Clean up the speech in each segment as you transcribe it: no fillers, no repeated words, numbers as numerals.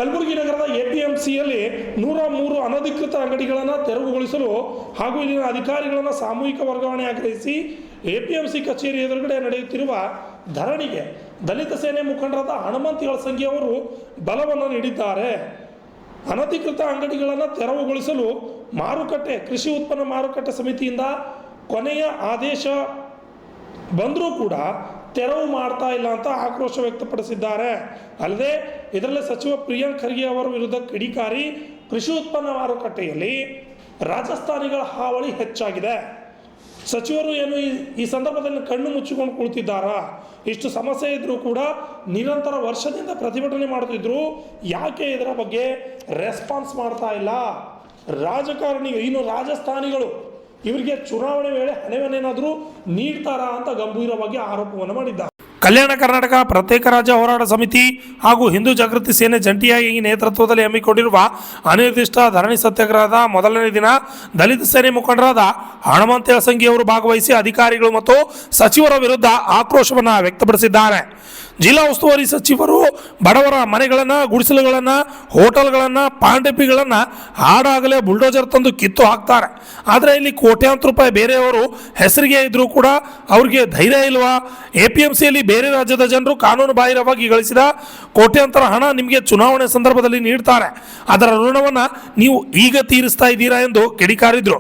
ಕಲಬುರಗಿ ನಗರದ ಎಪಿಎಂಸಿಯಲ್ಲಿ 103 ಅನಧಿಕೃತ ಅಂಗಡಿಗಳನ್ನು ತೆರವುಗೊಳಿಸಲು ಹಾಗೂ ಇಲ್ಲಿನ ಅಧಿಕಾರಿಗಳನ್ನು ಸಾಮೂಹಿಕ ವರ್ಗಾವಣೆ ಆಗ್ರಹಿಸಿ ಎಪಿಎಂಸಿ ಕಚೇರಿ ಎದುರುಗಡೆ ನಡೆಯುತ್ತಿರುವ ಧರಣಿಗೆ ದಲಿತ ಸೇನೆ ಮುಖಂಡರಾದ ಹನುಮಂತ ಯಳಸಂಗಿ ಅವರು ಬಲವನ್ನು ನೀಡಿದ್ದಾರೆ. ಅನಧಿಕೃತ ಅಂಗಡಿಗಳನ್ನು ತೆರವುಗೊಳಿಸಲು ಮಾರುಕಟ್ಟೆ ಕೃಷಿ ಉತ್ಪನ್ನ ಮಾರುಕಟ್ಟೆ ಸಮಿತಿಯಿಂದ ಕೊನೆಯ ಆದೇಶ ಬಂದರೂ ಕೂಡ ತೆರವು ಮಾಡ್ತಾ ಇಲ್ಲ ಅಂತ ಆಕ್ರೋಶ ವ್ಯಕ್ತಪಡಿಸಿದ್ದಾರೆ. ಅಲ್ಲದೆ ಇದರಲ್ಲಿ ಸಚಿವ ಪ್ರಿಯಾಂಕ್ ಖರ್ಗೆ ಅವರ ವಿರುದ್ಧ ಕಿಡಿಕಾರಿ ಕೃಷಿ ಉತ್ಪನ್ನ ಮಾರುಕಟ್ಟೆಯಲ್ಲಿ ರಾಜಸ್ಥಾನಿಗಳ ಹಾವಳಿ ಹೆಚ್ಚಾಗಿದೆ. ಸಚಿವರು ಏನು ಈ ಸಂದರ್ಭದಲ್ಲಿ ಕಣ್ಣು ಮುಚ್ಚಿಕೊಂಡು ಕುಳಿತಿದ್ದಾರಾ? ಇಷ್ಟು ಸಮಸ್ಯೆ ಇದ್ದರೂ ಕೂಡ ನಿರಂತರ ವರ್ಷದಿಂದ ಪ್ರತಿಭಟನೆ ಮಾಡ್ತಿದ್ರು. ಯಾಕೆ ಇದರ ಬಗ್ಗೆ ರೆಸ್ಪಾನ್ಸ್ ಮಾಡ್ತಾ ಇಲ್ಲ? ರಾಜಕಾರಣಿ ಇನ್ನು ರಾಜಸ್ಥಾನಿಗಳು ಇವರಿಗೆ ಚುನಾವಣೆ ವೇಳೆ ಹಣವನ್ನೇನಾದರೂ ನೀಡ್ತಾರಾ ಅಂತ ಗಂಭೀರವಾಗಿ ಆರೋಪವನ್ನು ಮಾಡಿದ್ದಾರೆ. ಕಲ್ಯಾಣ ಕರ್ನಾಟಕ ಪ್ರತ್ಯೇಕ ರಾಜ್ಯ ಹೋರಾಟ ಸಮಿತಿ ಹಾಗೂ ಹಿಂದೂ ಜಾಗೃತಿ ಸೇನೆ ಜಂಟಿಯಾಗಿ ನೇತೃತ್ವದಲ್ಲಿ ಹಮ್ಮಿಕೊಂಡಿರುವ ಅನಿರ್ದಿಷ್ಟ ಧರಣಿ ಸತ್ಯಾಗ್ರಹದ ಮೊದಲನೇ ದಿನ ದಲಿತ ಸೇನೆ ಮುಖಂಡರಾದ ಹನುಮಂತ ಯಳಸಂಗಿ ಅವರು ಭಾಗವಹಿಸಿ ಅಧಿಕಾರಿಗಳು ಮತ್ತು ಸಚಿವರ ವಿರುದ್ಧ ಆಕ್ರೋಶವನ್ನು ವ್ಯಕ್ತಪಡಿಸಿದ್ದಾರೆ. ಜಿಲ್ಲಾ ಉಸ್ತುವಾರಿ ಸಚಿವರು ಬಡವರ ಮನೆಗಳನ್ನು, ಗುಡಿಸಲುಗಳನ್ನು, ಹೋಟೆಲ್ಗಳನ್ನು, ಪಾಂಡೆಪಿಗಳನ್ನು ಹಾಡಾಗಲೇ ಬುಲ್ಡೋಜರ್ ತಂದು ಕಿತ್ತು ಹಾಕ್ತಾರೆ. ಆದರೆ ಇಲ್ಲಿ ಕೋಟ್ಯಾಂತರ ರೂಪಾಯಿ ಬೇರೆಯವರು ಹೆಸರಿಗೆ ಇದ್ದರೂ ಕೂಡ ಅವ್ರಿಗೆ ಧೈರ್ಯ ಇಲ್ವಾ? ಎಪಿಎಂಸಿಯಲ್ಲಿ ಬೇರೆ ರಾಜ್ಯದ ಜನರು ಕಾನೂನು ಬಾಹಿರವಾಗಿ ಗಳಿಸಿದ ಕೋಟ್ಯಾಂತರ ಹಣ ನಿಮಗೆ ಚುನಾವಣೆ ಸಂದರ್ಭದಲ್ಲಿ ನೀಡ್ತಾರೆ. ಅದರ ಋಣವನ್ನು ನೀವು ಈಗ ತೀರಿಸ್ತಾ ಇದ್ದೀರಾ ಎಂದು ಕಿಡಿಕಾರಿದ್ರು.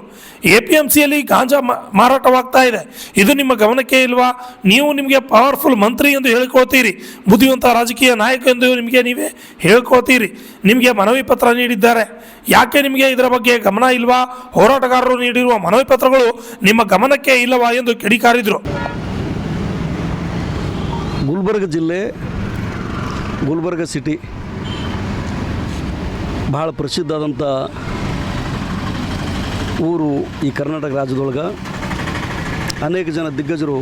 ಎಪಿಎಂಸಿಯಲ್ಲಿ ಗಾಂಜಾ ಮಾರಾಟವಾಗ್ತಾ ಇದೆ, ಇದು ನಿಮ್ಮ ಗಮನಕ್ಕೆ ಇಲ್ವಾ? ನೀವು ನಿಮಗೆ ಪವರ್ಫುಲ್ ಮಂತ್ರಿ ಎಂದು ಹೇಳಿಕೊಳ್ತೀರಿ, ಬುದ್ಧಿವಂತ ರಾಜಕೀಯ ನಾಯಕ ಎಂದು ನೀವೇ ಹೇಳ್ಕೊಳ್ತೀರಿ. ನಿಮಗೆ ಮನವಿ ಪತ್ರ ನೀಡಿದ್ದಾರೆ, ಯಾಕೆ ನಿಮಗೆ ಇದರ ಬಗ್ಗೆ ಗಮನ ಇಲ್ವಾ? ಹೋರಾಟಗಾರರು ನೀಡಿರುವ ಮನವಿ ಪತ್ರಗಳು ನಿಮ್ಮ ಗಮನಕ್ಕೆ ಇಲ್ಲವಾ ಎಂದು ಕಿಡಿಕಾರಿದ್ರು. ಗುಲ್ಬರ್ಗ ಜಿಲ್ಲೆ, ಗುಲ್ಬರ್ಗ ಸಿಟಿ ಬಹಳ ಪ್ರಸಿದ್ಧವಾದಂಥ ಊರು. ಈ ಕರ್ನಾಟಕ ರಾಜ್ಯದೊಳಗೆ ಅನೇಕ ಜನ ದಿಗ್ಗಜರು,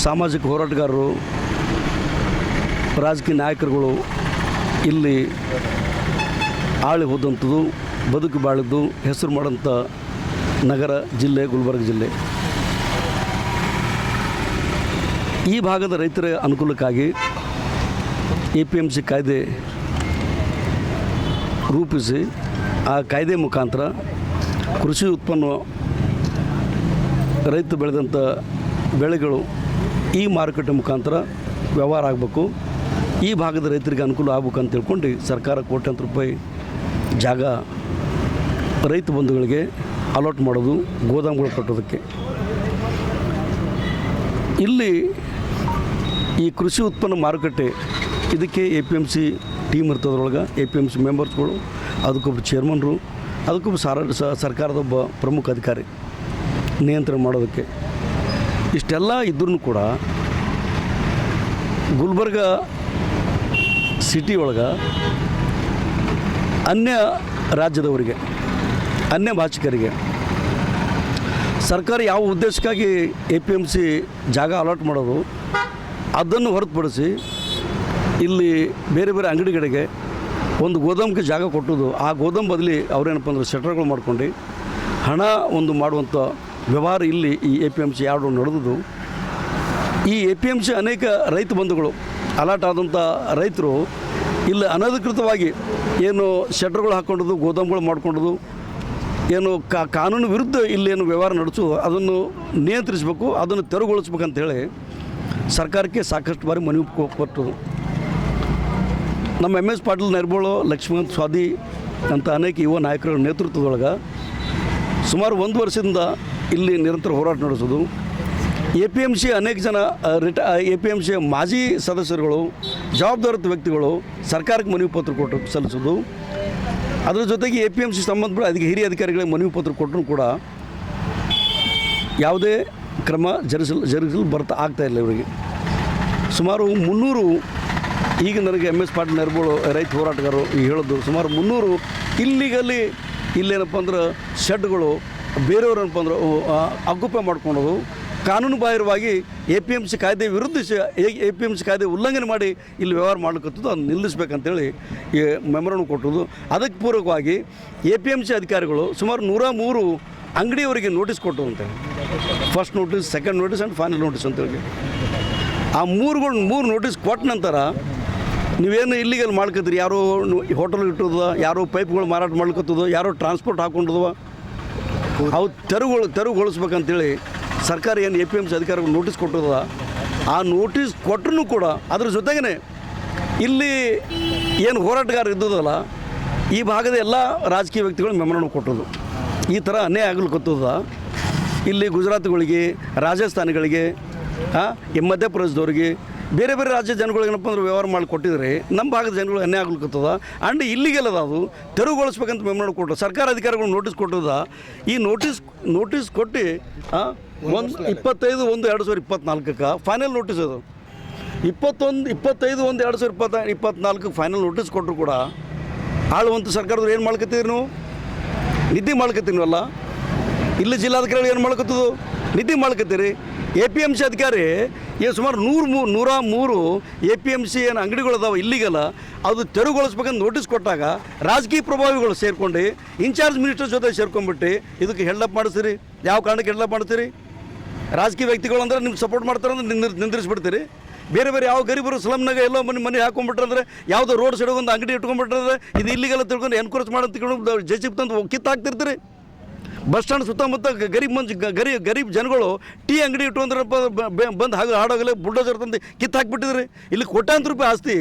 ಸಾಮಾಜಿಕ ಹೋರಾಟಗಾರರು, ರಾಜಕೀಯ ನಾಯಕರುಗಳು ಇಲ್ಲಿ ಆಳಿ ಹೋದಂಥದ್ದು, ಬದುಕು ಬಾಳಿದ್ದು, ಹೆಸರು ಮಾಡೋಂಥ ನಗರ ಜಿಲ್ಲೆ ಗುಲ್ಬರ್ಗ ಜಿಲ್ಲೆ. ಈ ಭಾಗದ ರೈತರ ಅನುಕೂಲಕ್ಕಾಗಿ ಎಪಿಎಂಸಿ ಕಾಯ್ದೆ ರೂಪಿಸಿ ಆ ಕಾಯ್ದೆ ಮುಖಾಂತರ ಕೃಷಿ ಉತ್ಪನ್ನ ರೈತ ಬೆಳೆದಂಥ ಬೆಳೆಗಳು ಈ ಮಾರುಕಟ್ಟೆ ಮುಖಾಂತರ ವ್ಯವಹಾರ ಆಗಬೇಕು, ಈ ಭಾಗದ ರೈತರಿಗೆ ಅನುಕೂಲ ಆಗ್ಬೇಕು ಅಂತ ತಿಳ್ಕೊಂಡು ಸರ್ಕಾರ ಕೋಟ್ಯಾಂತರ ರೂಪಾಯಿ ಜಾಗ ರೈತ ಬಂಧುಗಳಿಗೆ ಅಲಾಟ್ ಮಾಡೋದು, ಗೋದಾಮುಗಳು ಕಟ್ಟೋದಕ್ಕೆ. ಇಲ್ಲಿ ಈ ಕೃಷಿ ಉತ್ಪನ್ನ ಮಾರುಕಟ್ಟೆ ಇದಕ್ಕೆ ಎಪಿಎಂಸಿ ಟೀಮ್ ಇರ್ತದ್ರೊಳಗೆ, ಎಪಿಎಂಸಿ ಮೆಂಬರ್ಸ್ಗಳು, ಅದಕ್ಕೊಬ್ಬರು ಚೇರ್ಮನ್ರು, ಅದಕ್ಕೊಬ್ಬ ಸರ್ಕಾರದ ಒಬ್ಬ ಪ್ರಮುಖ ಅಧಿಕಾರಿ ನಿಯಂತ್ರಣ ಮಾಡೋದಕ್ಕೆ. ಇಷ್ಟೆಲ್ಲ ಇದ್ರೂ ಕೂಡ ಗುಲ್ಬರ್ಗ ಸಿಟಿ ಒಳಗೆ ಅನ್ಯ ರಾಜ್ಯದವರಿಗೆ, ಅನ್ಯ ಭಾಷಿಕರಿಗೆ ಸರ್ಕಾರ ಯಾವ ಉದ್ದೇಶಕ್ಕಾಗಿ ಎಪಿಎಂಸಿ ಜಾಗ ಅಲಾಟ್ ಮಾಡೋದು ಅದನ್ನು ಹೊರತುಪಡಿಸಿ ಇಲ್ಲಿ ಬೇರೆ ಬೇರೆ ಅಂಗಡಿಗಳಿಗೆ ಒಂದು ಗೋದಾಮಿಗೆ ಜಾಗ ಕೊಟ್ಟೋದು, ಆ ಗೋದಾಮ್ ಬದಲಿ ಅವರೇನಪ್ಪ ಅಂದ್ರೆ ಶೆಟ್ರ್ಗಳು ಮಾಡ್ಕೊಂಡು ಹಣ ಒಂದು ಮಾಡುವಂಥ ವ್ಯವಹಾರ ಇಲ್ಲಿ ಈ ಎಪಿಎಂಸಿ ಯಾರು ನಡೆದು. ಈ ಎಪಿಎಂಸಿ ಅನೇಕ ರೈತ ಬಂಧುಗಳು, ಅಲಾಟ್ ಆದಂಥ ರೈತರು ಇಲ್ಲಿ ಅನಧಿಕೃತವಾಗಿ ಏನು ಶೆಟ್ರ್ಗಳು ಹಾಕ್ಕೊಂಡದು, ಗೋದಾಮುಗಳು ಮಾಡ್ಕೊಂಡದು, ಏನು ಕಾನೂನು ವಿರುದ್ಧ ಇಲ್ಲೇನು ವ್ಯವಹಾರ ನಡೆಸೋದು ಅದನ್ನು ನಿಯಂತ್ರಿಸಬೇಕು, ಅದನ್ನು ತೆರವುಗೊಳಿಸ್ಬೇಕಂತೇಳಿ ಸರ್ಕಾರಕ್ಕೆ ಸಾಕಷ್ಟು ಬಾರಿ ಮನವಿ ಕೊಟ್ಟು ನಮ್ಮ MS ಪಾಟೀಲ್ ನರ್ಬೋಳು, ಲಕ್ಷ್ಮೀಕಾಂತ್ ಸ್ವಾದಿ ಅಂತ ಅನೇಕ ಯುವ ನಾಯಕರ ನೇತೃತ್ವದೊಳಗೆ ಸುಮಾರು 1 ವರ್ಷದಿಂದ ಇಲ್ಲಿ ನಿರಂತರ ಹೋರಾಟ ನಡೆಸೋದು. ಎಪಿಎಂಸಿ ಅನೇಕ ಜನ ಎಪಿಎಂಸಿಯ ಮಾಜಿ ಸದಸ್ಯರುಗಳು, ಜವಾಬ್ದಾರಿತ ವ್ಯಕ್ತಿಗಳು ಸರ್ಕಾರಕ್ಕೆ ಮನವಿ ಪತ್ರ ಸಲ್ಲಿಸೋದು. ಅದರ ಜೊತೆಗೆ ಎಪಿಎಂಸಿ ಸಂಬಂಧಪಟ್ಟ ಅದಕ್ಕೆ ಹಿರಿಯ ಅಧಿಕಾರಿಗಳಿಗೆ ಮನವಿ ಪತ್ರ ಕೊಟ್ಟರೂ ಕೂಡ ಯಾವುದೇ ಕ್ರಮ ಜರುಗಿಸಲು ಆಗ್ತಾಯಿಲ್ಲ ಇವರಿಗೆ. ಸುಮಾರು 300 ಈಗ ನನಗೆ MS ಪಾಟೀಲ್ ನರ್ಬೋಳು ರೈತ ಹೋರಾಟಗಾರರು ಹೇಳೋದು ಸುಮಾರು 300 ಇಲ್ಲಿಗಲ್ಲಿ ಇಲ್ಲೇನಪ್ಪ ಅಂದ್ರೆ ಶೆಡ್ಗಳು ಬೇರೆಯವ್ರೇನಪ್ಪ ಅಂದ್ರೆ ಆಕ್ಯುಪೈ ಮಾಡ್ಕೊಳೋದು, ಕಾನೂನು ಬಾಹಿರವಾಗಿ ಎಪಿಎಂಸಿ ಕಾಯ್ದೆ ವಿರುದ್ಧ ಎಪಿಎಂಸಿ ಕಾಯ್ದೆ ಉಲ್ಲಂಘನೆ ಮಾಡಿ ಇಲ್ಲಿ ವ್ಯವಹಾರ ಮಾಡ್ಲಿಕ್ಕತ್ತದು, ಅದನ್ನು ನಿಲ್ಲಿಸ್ಬೇಕಂತೇಳಿ ಈ ಮೆಮೊರಂಡಮ್ ಕೊಟ್ಟರು. ಅದಕ್ಕೆ ಪೂರಕವಾಗಿ ಎಪಿಎಂಸಿ ಅಧಿಕಾರಿಗಳು ಸುಮಾರು 103 ಅಂಗಡಿಯವರಿಗೆ ನೋಟಿಸ್ ಕೊಟ್ಟರು ಅಂತೇಳಿ. First notice, second notice and final notice ಅಂತೇಳಿ ಆ 3 ನೋಟಿಸ್ ಕೊಟ್ಟ ನಂತರ ನೀವೇನು ಇಲ್ಲಿಗೆಲ್ಲಿ ಮಾಡ್ಕೊತೀರಿ, ಯಾರೋ ಹೋಟೆಲ್ ಇಟ್ಟದ, ಯಾರೋ ಪೈಪ್ಗಳು ಮಾರಾಟ ಮಾಡ್ಕೊತದ, ಯಾರೋ ಟ್ರಾನ್ಸ್ಪೋರ್ಟ್ ಹಾಕೊಂಡದವ, ಅವು ತೆರವುಗೊಳಿಸ್ಬೇಕಂತೇಳಿ ಸರ್ಕಾರ ಏನು APMC ಅಧಿಕಾರಿಗಳು ನೋಟಿಸ್ ಕೊಟ್ಟದ. ಆ ನೋಟಿಸ್ ಕೊಟ್ಟರೂ ಕೂಡ ಅದ್ರ ಜೊತೆಗೇ ಇಲ್ಲಿ ಏನು ಹೋರಾಟಗಾರ ಇದ್ದದಲ್ಲ, ಈ ಭಾಗದ ಎಲ್ಲ ರಾಜಕೀಯ ವ್ಯಕ್ತಿಗಳು ಮೆಮೊರಾಂಡಮ್ ಕೊಟ್ಟದು. ಈ ಥರ ಅನ್ಯಾಯ ಆಗ್ಲಿಕ್ಕತ್ತದ. ಇಲ್ಲಿ ಗುಜರಾತ್ಗಳಿಗೆ, ರಾಜಸ್ಥಾನಿಗಳಿಗೆ, ಮಧ್ಯಪ್ರದೇಶದವ್ರಿಗೆ, ಬೇರೆ ಬೇರೆ ರಾಜ್ಯ ಜನಗಳು ಏನಪ್ಪ ಅಂದ್ರೆ ವ್ಯವಹಾರ ಮಾಡಿ ಕೊಟ್ಟಿದ್ರೆ ನಮ್ಮ ಭಾಗದ ಜನಗಳು ಅನ್ಯಾಯ ಆಗ್ಲಿಕ್ಕತ್ತದ. ಆ್ಯಂಡ್ ಇಲ್ಲಿಗೆಲ್ಲದ ಅದು ತೆರವುಗೊಳಿಸ್ಬೇಕಂತ ಮೆಮೊರಾಂಡಮ್ ಕೊಟ್ಟರು. ಸರ್ಕಾರ ಅಧಿಕಾರಿಗಳು ನೋಟಿಸ್ ಕೊಟ್ಟದ. ಈ ನೋಟಿಸ್ ಕೊಟ್ಟು 25/1/2024 ಫೈನಲ್ ನೋಟಿಸ್ ಅದು. 25/1/2024 ಫೈನಲ್ ನೋಟಿಸ್ ಕೊಟ್ಟರು ಕೂಡ ಆಳುವಂಥ ಸರ್ಕಾರದವ್ರು ಏನು ಮಾಡ್ಕೊತೀರಿ ನೀವು? ನಿದ್ದೆ ಮಾಡ್ಕೊತೀನಿವಲ್ಲ. ಇಲ್ಲಿ ಜಿಲ್ಲಾಧಿಕಾರಿಗಳು ಏನು ಮಾಡ್ಕೊತದು? ನಿದ್ದೆ ಮಾಡ್ಕೊತೀರಿ. APMC ಅಧಿಕಾರಿ ಏನು ಸುಮಾರು 103 APMC ಏನು ಅಂಗಡಿಗಳದಾವೆ ಇಲ್ಲಿಗಲ್ಲ, ಅದು ತೆರವುಗೊಳಿಸ್ಬೇಕಂತ ನೋಟಿಸ್ ಕೊಟ್ಟಾಗ ರಾಜಕೀಯ ಪ್ರಭಾವಿಗಳು ಸೇರ್ಕೊಂಡು ಇನ್ಚಾರ್ಜ್ ಮಿನಿಸ್ಟರ್ ಜೊತೆ ಸೇರ್ಕೊಂಡ್ಬಿಟ್ಟು ಇದಕ್ಕೆ ಹೆಲ್ಡಪ್ ಮಾಡಿಸ್ತೀರಿ. ಯಾವ ಕಾರಣಕ್ಕೆ ಹೆಲ್ಡಪ್ ಮಾಡ್ತೀರಿ? ರಾಜಕೀಯ ವ್ಯಕ್ತಿಗಳು ಅಂದ್ರೆ ನಿಮ್ಗೆ ಸಪೋರ್ಟ್ ಮಾಡ್ತಾರೆ ಅಂದ್ರೆ ನಿಂದಿರಿಸ್ಬಿಡ್ತೀರಿ. ಬೇರೆ ಬೇರೆ ಯಾವ ಗರೀಬರು ಸ್ಲಮ್ನಾಗ ಎಲ್ಲೋ ಮನೆ ಹಾಕೊಂಡ್ಬಿಟ್ರಂದ್ರೆ, ಯಾವುದೋ ರೋಡ್ ಸೈಡ್ ಒಂದು ಅಂಗಡಿ ಇಟ್ಕೊಂಡ್ಬಿಟ್ರೆ ಇದು ಇಲ್ಲಿಗೆಲ್ಲ ತಿಳ್ಕೊಂಡು ಎನ್ಕ್ರೋಚ್ ಮಾಡೋದು ತಿಳ್ಕೊಂಡು JCB ತಂದು ಕಿತ್ತಾಕ್ತಿರ್ತೀರಿ. ಬಸ್ ಸ್ಟ್ಯಾಂಡ್ ಸುತ್ತಮುತ್ತ ಗರೀಬ್ ಜನಗಳು ಟೀ ಅಂಗಡಿ ಇಟ್ಟು ಅಂದ್ರೆ ಬಂದು ಹಾಡೋಗಲೇ ಬುಲ್ಡೋಜರ್ ತಂದು ಕಿತ್ತಾಕ್ಬಿಟ್ಟಿದ್ರಿ. ಇಲ್ಲಿ ಕೋಟ್ಯಾಂತರ ರೂಪಾಯಿ ಆಸ್ತಿ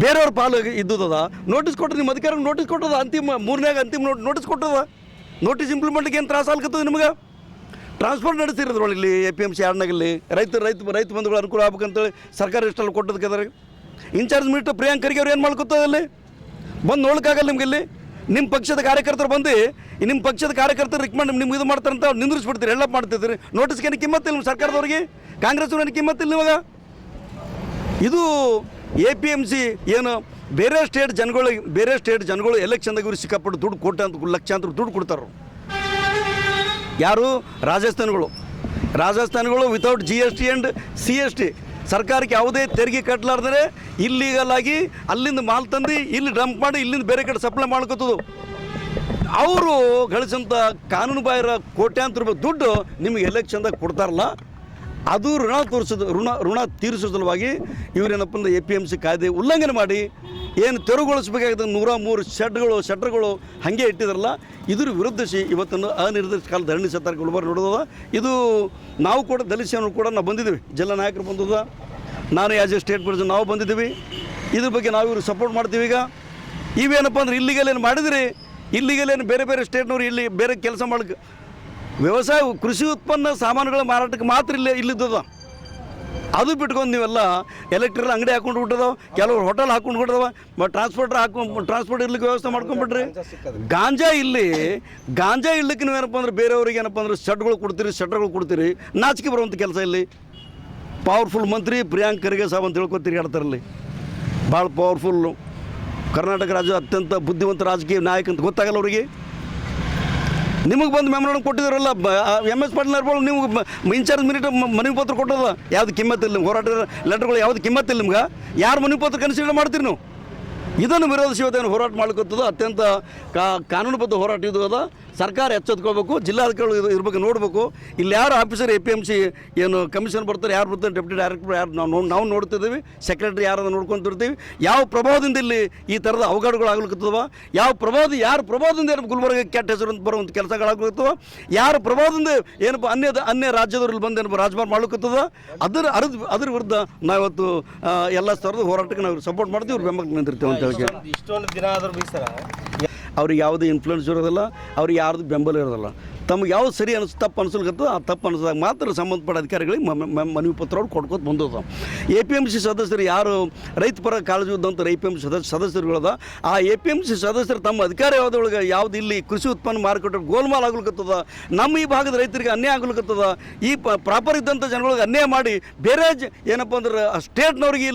ಬೇರೆಯವ್ರ ಪಾಲು ಇದ್ದದ. ನೋಟಿಸ್ ಕೊಟ್ಟರೆ ನಿಮ್ಮ ಅಧಿಕಾರಿಗೆ ನೋಟಿಸ್ ಕೊಟ್ಟದ. ಅಂತಿಮ ನೋಟಿಸ್ ಕೊಟ್ಟದ. ನೋಟಿಸ್ ಇಂಪ್ಲಿಮೆಂಟ್ಗೆ ಏನು ತ್ರಾಸ ಆಗ್ತದೆ ನಿಮ್ಗೆ? ಟ್ರಾನ್ಸ್ಪೋರ್ಟ್ ನಡೆಸಿರೋದ್ರೊಳಗೆ ಇಲ್ಲಿ APMC ಯಾರ್ನಾಗಲ್ಲಿ ರೈತ ಬಂಧುಗಳು ಅನುಕೂಲ ಆಗ್ಬೇಕಂತೇಳಿ ಸರ್ಕಾರ ಇಷ್ಟೆಲ್ಲ ಕೊಟ್ಟದಕ್ಕೆ ಇನ್ಚಾರ್ಜ್ ಮಿನಿಸ್ಟರ್ ಪ್ರಿಯಾಂಕ್ ಖರ್ಗೆ ಅವ್ರು ಏನು ಮಾಡ್ಕೊತದ? ಅಲ್ಲಿ ಬಂದು ನೋಡೋಕ್ಕಾಗಲ್ಲ ನಿಮ್ಗೆ. ಇಲ್ಲಿ ನಿಮ್ಮ ಪಕ್ಷದ ಕಾರ್ಯಕರ್ತರು ಬಂದು ನಿಮ್ಮ ಪಕ್ಷದ ಕಾರ್ಯಕರ್ತರು ರಿಕಮೆಂಡ್ ನಿಮ್ಗೆ ಇದು ಮಾಡ್ತಾರಂತ ಅವ್ರು ನಿಂದಿರಿಸ್ಬಿಡ್ತೀರಿ, ಎಲ್ಲ ಮಾಡ್ತಿದ್ದೀರಿ. ನೋಟಿಸ್ಗೆ ಏನು ಕಿಮ್ಮತ್ತಿಲ್ಲ ನಿಮ್ಮ ಸರ್ಕಾರದವ್ರಿಗೆ, ಕಾಂಗ್ರೆಸ್ನವ್ರಿಗೆ ಕಿಮ್ಮತ್ತಿಲ್ಲ ಇವಾಗ. ಇದು APMC ಏನು ಬೇರೆ ಸ್ಟೇಟ್ ಜನಗಳು ಎಲೆಕ್ಷನ್ದಾಗ ಇವ್ರು ಸಿಕ್ಕಾಪಟ್ಟು ದುಡ್ಡು ಲಕ್ಷಾಂತರ ದುಡ್ಡು ಕೊಡ್ತಾರೆ. ಯಾರು? ರಾಜಸ್ಥಾನಿಗಳು ವಿತೌಟ್ GST ಆ್ಯಂಡ್ CST ಸರ್ಕಾರಕ್ಕೆ ಯಾವುದೇ ತೆರಿಗೆ ಕಟ್ಟಲಾರ್ದರೆ ಇಲ್ಲೀಗಲ್ ಆಗಿ ಅಲ್ಲಿಂದ ಮಾಲ್ ತಂದು ಇಲ್ಲಿ ಡಂಪ್ ಮಾಡಿ ಇಲ್ಲಿಂದ ಬೇರೆ ಕಡೆ ಸಪ್ಲೈ ಮಾಡ್ಕೊತದು. ಅವರು ಗಳಿಸಂಥ ಕಾನೂನು ಬಾಹಿರ ಕೋಟ್ಯಾಂತರ ರೂಪಾಯಿ ದುಡ್ಡು ನಿಮಗೆ ಎಲೆಕ್ಷನ್ದಾಗ ಕೊಡ್ತಾರಲ್ಲ, ಅದು ಋಣ ತೀರಿಸೋ ಸಲುವಾಗಿ ಇವರೇನಪ್ಪ ಅಂದ್ರೆ APMC ಕಾಯ್ದೆ ಉಲ್ಲಂಘನೆ ಮಾಡಿ ಏನು ತೆರವುಗೊಳಿಸಬೇಕಾದ 103 ಶಟ್ರ್ಗಳು ಹಾಗೆ ಇಟ್ಟಿದಾರಲ್ಲ, ಇದ್ರ ವಿರುದ್ಧಿಸಿ ಇವತ್ತನ್ನು ಅನಿರ್ದಿಷ್ಟ ಕಾಲ ಧರಣಿ ಸತ್ತಾರ ಗುಲ್ಬರ್ಗ ನೋಡೋದ. ಇದು ನಾವು ಕೂಡ ದಲಿತ ಸೇವನು ಕೂಡ ನಾವು ಬಂದಿದ್ದೀವಿ, ಜಿಲ್ಲಾ ನಾಯಕರು ಬಂದದ, ನಾನು ಆ್ಯಸ್ ಎ ಸ್ಟೇಟ್ ಪ್ರೆಸಿಡೆಂಟ್ ನಾವು ಬಂದಿದ್ದೀವಿ. ಇದ್ರ ಬಗ್ಗೆ ನಾವು ಇವ್ರಿಗೆ ಸಪೋರ್ಟ್ ಮಾಡ್ತೀವಿ. ಈಗ ಇವೇನಪ್ಪ ಅಂದ್ರೆ ಇಲ್ಲಿಗಲೇನು ಮಾಡಿದ್ರಿ, ಇಲ್ಲಿಗಲೇನು ಬೇರೆ ಬೇರೆ ಸ್ಟೇಟ್ನವ್ರು ಇಲ್ಲಿ ಬೇರೆ ಕೆಲಸ ಮಾಡಕ್ಕೆ ವ್ಯವಸಾಯ ಕೃಷಿ ಉತ್ಪನ್ನ ಸಾಮಾನುಗಳ ಮಾರಾಟಕ್ಕೆ ಮಾತ್ರ ಇಲ್ಲಿದ್ದದ. ಅದು ಬಿಟ್ಕೊಂಡು ನೀವೆಲ್ಲ ಎಲೆಕ್ಟ್ರಿಕಲ್ ಅಂಗಡಿ ಹಾಕೊಂಡು ಬಿಟ್ಟದವ, ಕೆಲವರು ಹೋಟೆಲ್ ಹಾಕೊಂಡು ಬಿಟ್ಟದವ, ಟ್ರಾನ್ಸ್ಪೋರ್ಟ್ ಇರ್ಲಿಕ್ಕೆ ವ್ಯವಸ್ಥೆ ಮಾಡ್ಕೊಂಡ್ಬಿಟ್ರಿ. ಗಾಂಜಾ ಇರ್ಲಿಕ್ಕೆ ನೀವೇನಪ್ಪ ಅಂದ್ರೆ ಬೇರೆಯವ್ರಿಗೆ ಏನಪ್ಪ ಅಂದ್ರೆ ಶಟ್ರ್ಗಳು ಕೊಡ್ತೀರಿ. ನಾಚಿಕೆ ಬರುವಂಥ ಕೆಲಸ. ಇಲ್ಲಿ ಪವರ್ಫುಲ್ ಮಂತ್ರಿ ಪ್ರಿಯಾಂಕ್ ಖರ್ಗೆ ಸಾಬ್ ಅಂತ ಹೇಳ್ಕೊಂಡು ತಿರುಗಾಡ್ತಾರಲ್ಲಿ. ಭಾಳ ಪವರ್ಫುಲ್ಲು ಕರ್ನಾಟಕ ರಾಜ್ಯದ ಅತ್ಯಂತ ಬುದ್ಧಿವಂತ ರಾಜಕೀಯ ನಾಯಕ ಅಂತ ಗೊತ್ತಾಗಲ್ಲ ಅವರಿಗೆ. ನಿಮಗೆ ಬಂದು ಮೆಮೊರಾಂಡಮ್ ಕೊಟ್ಟಿದ್ದಾರಲ್ಲ, MS ಪಾಟೀಲ್ ಇರ್ಬೋದು, ನಿಮ್ಗೆ ಇನ್ಚಾರ್ಜ್ ಮಿನಿಸ್ಟರ್ ಮನವಿ ಪತ್ರ ಕೊಟ್ಟದ. ಯಾವ್ದು ಕಿಮ್ಮತ್ತಿಲ್ಲ ನಿಮ್ಗೆ, ಹೋರಾಟ ಲೆಟರ್ಗಳು ಯಾವ್ದು ಕಿಮ್ಮತ್ತಿಲ್ಲ ನಿಮ್ಗೆ. ಯಾರು ಮನವಿ ಪತ್ರ ಕನ್ಸಿಡರ್ ಮಾಡ್ತೀರಿ ನೀವು? ಇದನ್ನು ವಿರೋಧಿಸಿ ಇವತ್ತೇನು ಹೋರಾಟ ಮಾಡ್ಕೊತದ. ಅತ್ಯಂತ ಕಾನೂನುಬದ್ಧ ಹೋರಾಟ ಇದು ಅದ. ಸರ್ಕಾರ ಎಚ್ಚೆತ್ಕೋಬೇಕು, ಜಿಲ್ಲಾಧಿಕಾರಿಗಳು ಇರ್ಬೇಕು, ನೋಡಬೇಕು. ಇಲ್ಲಿ ಯಾರು ಆಫೀಸರ್ APMC ಏನು ಕಮಿಷನ್ ಬರ್ತಾರೆ, ಯಾರು ಬರ್ತಾರೆ, ಡೆಪ್ಯೂಟಿ ಡೈರೆಕ್ಟರ್ ಯಾರು ನಾವು ನೋಡ್ತಿದ್ದೀವಿ, ಸೆಕ್ರೆಟರಿ ಯಾರನ್ನು ನೋಡ್ಕೊತಿರ್ತೀವಿ. ಯಾವ ಪ್ರಭಾವದಿಂದ ಇಲ್ಲಿ ಈ ಥರದ ಅವಘಡಗಳು ಆಗ್ಲಿಕ್ಕತ್ತವ, ಯಾರ ಪ್ರಭಾವದಿಂದ ಏನಪ್ಪ ಗುಲ್ಬರ್ಗ ಕೆಟ್ಟ ಹೆಸರು ಅಂತ ಬರುವಂಥ ಕೆಲಸಗಳಾಗ್ಲಿಕ್ಕತ್ತವ, ಯಾರ ಪ್ರಭಾವದಿಂದ ಏನಪ್ಪ ಅನ್ಯ ರಾಜ್ಯದವ್ರಲ್ಲಿ ಬಂದು ಏನಪ್ಪ ರಾಜಭಾರ ಮಾಡ್ಲಿಕ್ಕತ್ತದ. ಅದ್ರ ವಿರುದ್ಧ ನಾವಿವತ್ತು ಎಲ್ಲ ಸ್ತರದ ಹೋರಾಟಕ್ಕೆ ನಾವು ಸಪೋರ್ಟ್ ಮಾಡ್ತೀವಿ, ಇವ್ರು ಬೆಂಬಲ ನಿಂತಿರ್ತೀವಿ ಅಂತ ಹೇಳಿ. ಇಷ್ಟೊಂದು ದಿನ ಆದರೂ ಬೀಸರ ಅವ್ರಿಗೆ ಯಾವುದೇ ಇನ್ಫ್ಲೂಯೆನ್ಸ್ ಇರೋದಿಲ್ಲ, ಅವ್ರಿಗೆ ಯಾರ್ದು ಬೆಂಬಲ ಇರೋದಿಲ್ಲ. ತಮ್ಗೆ ಯಾವ್ದು ಸರಿ ತಪ್ಪು ಅನಿಸ್ಲಿಕ್ಕತ್ತೋ ಆ ತಪ್ಪು ಅನಿಸಿದಾಗ ಮಾತ್ರ ಸಂಬಂಧಪಟ್ಟ ಅಧಿಕಾರಿಗಳಿಗೆ ಮನವಿ ಪತ್ರ ಅವ್ರು ಕೊಡ್ಕೋತ ಬಂದದ. APMC ಸದಸ್ಯರು ಯಾರು ರೈತ ಪರ ಕಾಳಜಿ ಇದ್ದಂಥ APMC ಸದಸ್ಯರುಗಳದ, ಆ APMC ಸದಸ್ಯರು ತಮ್ಮ ಅಧಿಕಾರ ಯಾವುದೊಳಗೆ ಯಾವ್ದು ಇಲ್ಲಿ ಕೃಷಿ ಉತ್ಪನ್ನ ಮಾರುಕಟ್ಟೆ ಗೋಲ್ಮಾಲ್ ಆಗ್ಲಿಕ್ಕತ್ತದ, ನಮ್ಮ ಈ ಭಾಗದ ರೈತರಿಗೆ ಅನ್ಯಾಯ ಆಗ್ಲಿಕ್ಕತ್ತದ, ಈ ಪ್ರಾಪರ್ ಇದ್ದಂಥ ಜನಗಳಿಗೆ ಅನ್ಯಾಯ ಮಾಡಿ ಬೇರೆ ಏನಪ್ಪ ಅಂದ್ರೆ ಸ್ಟೇಟ್ನವ್ರಿಗೆ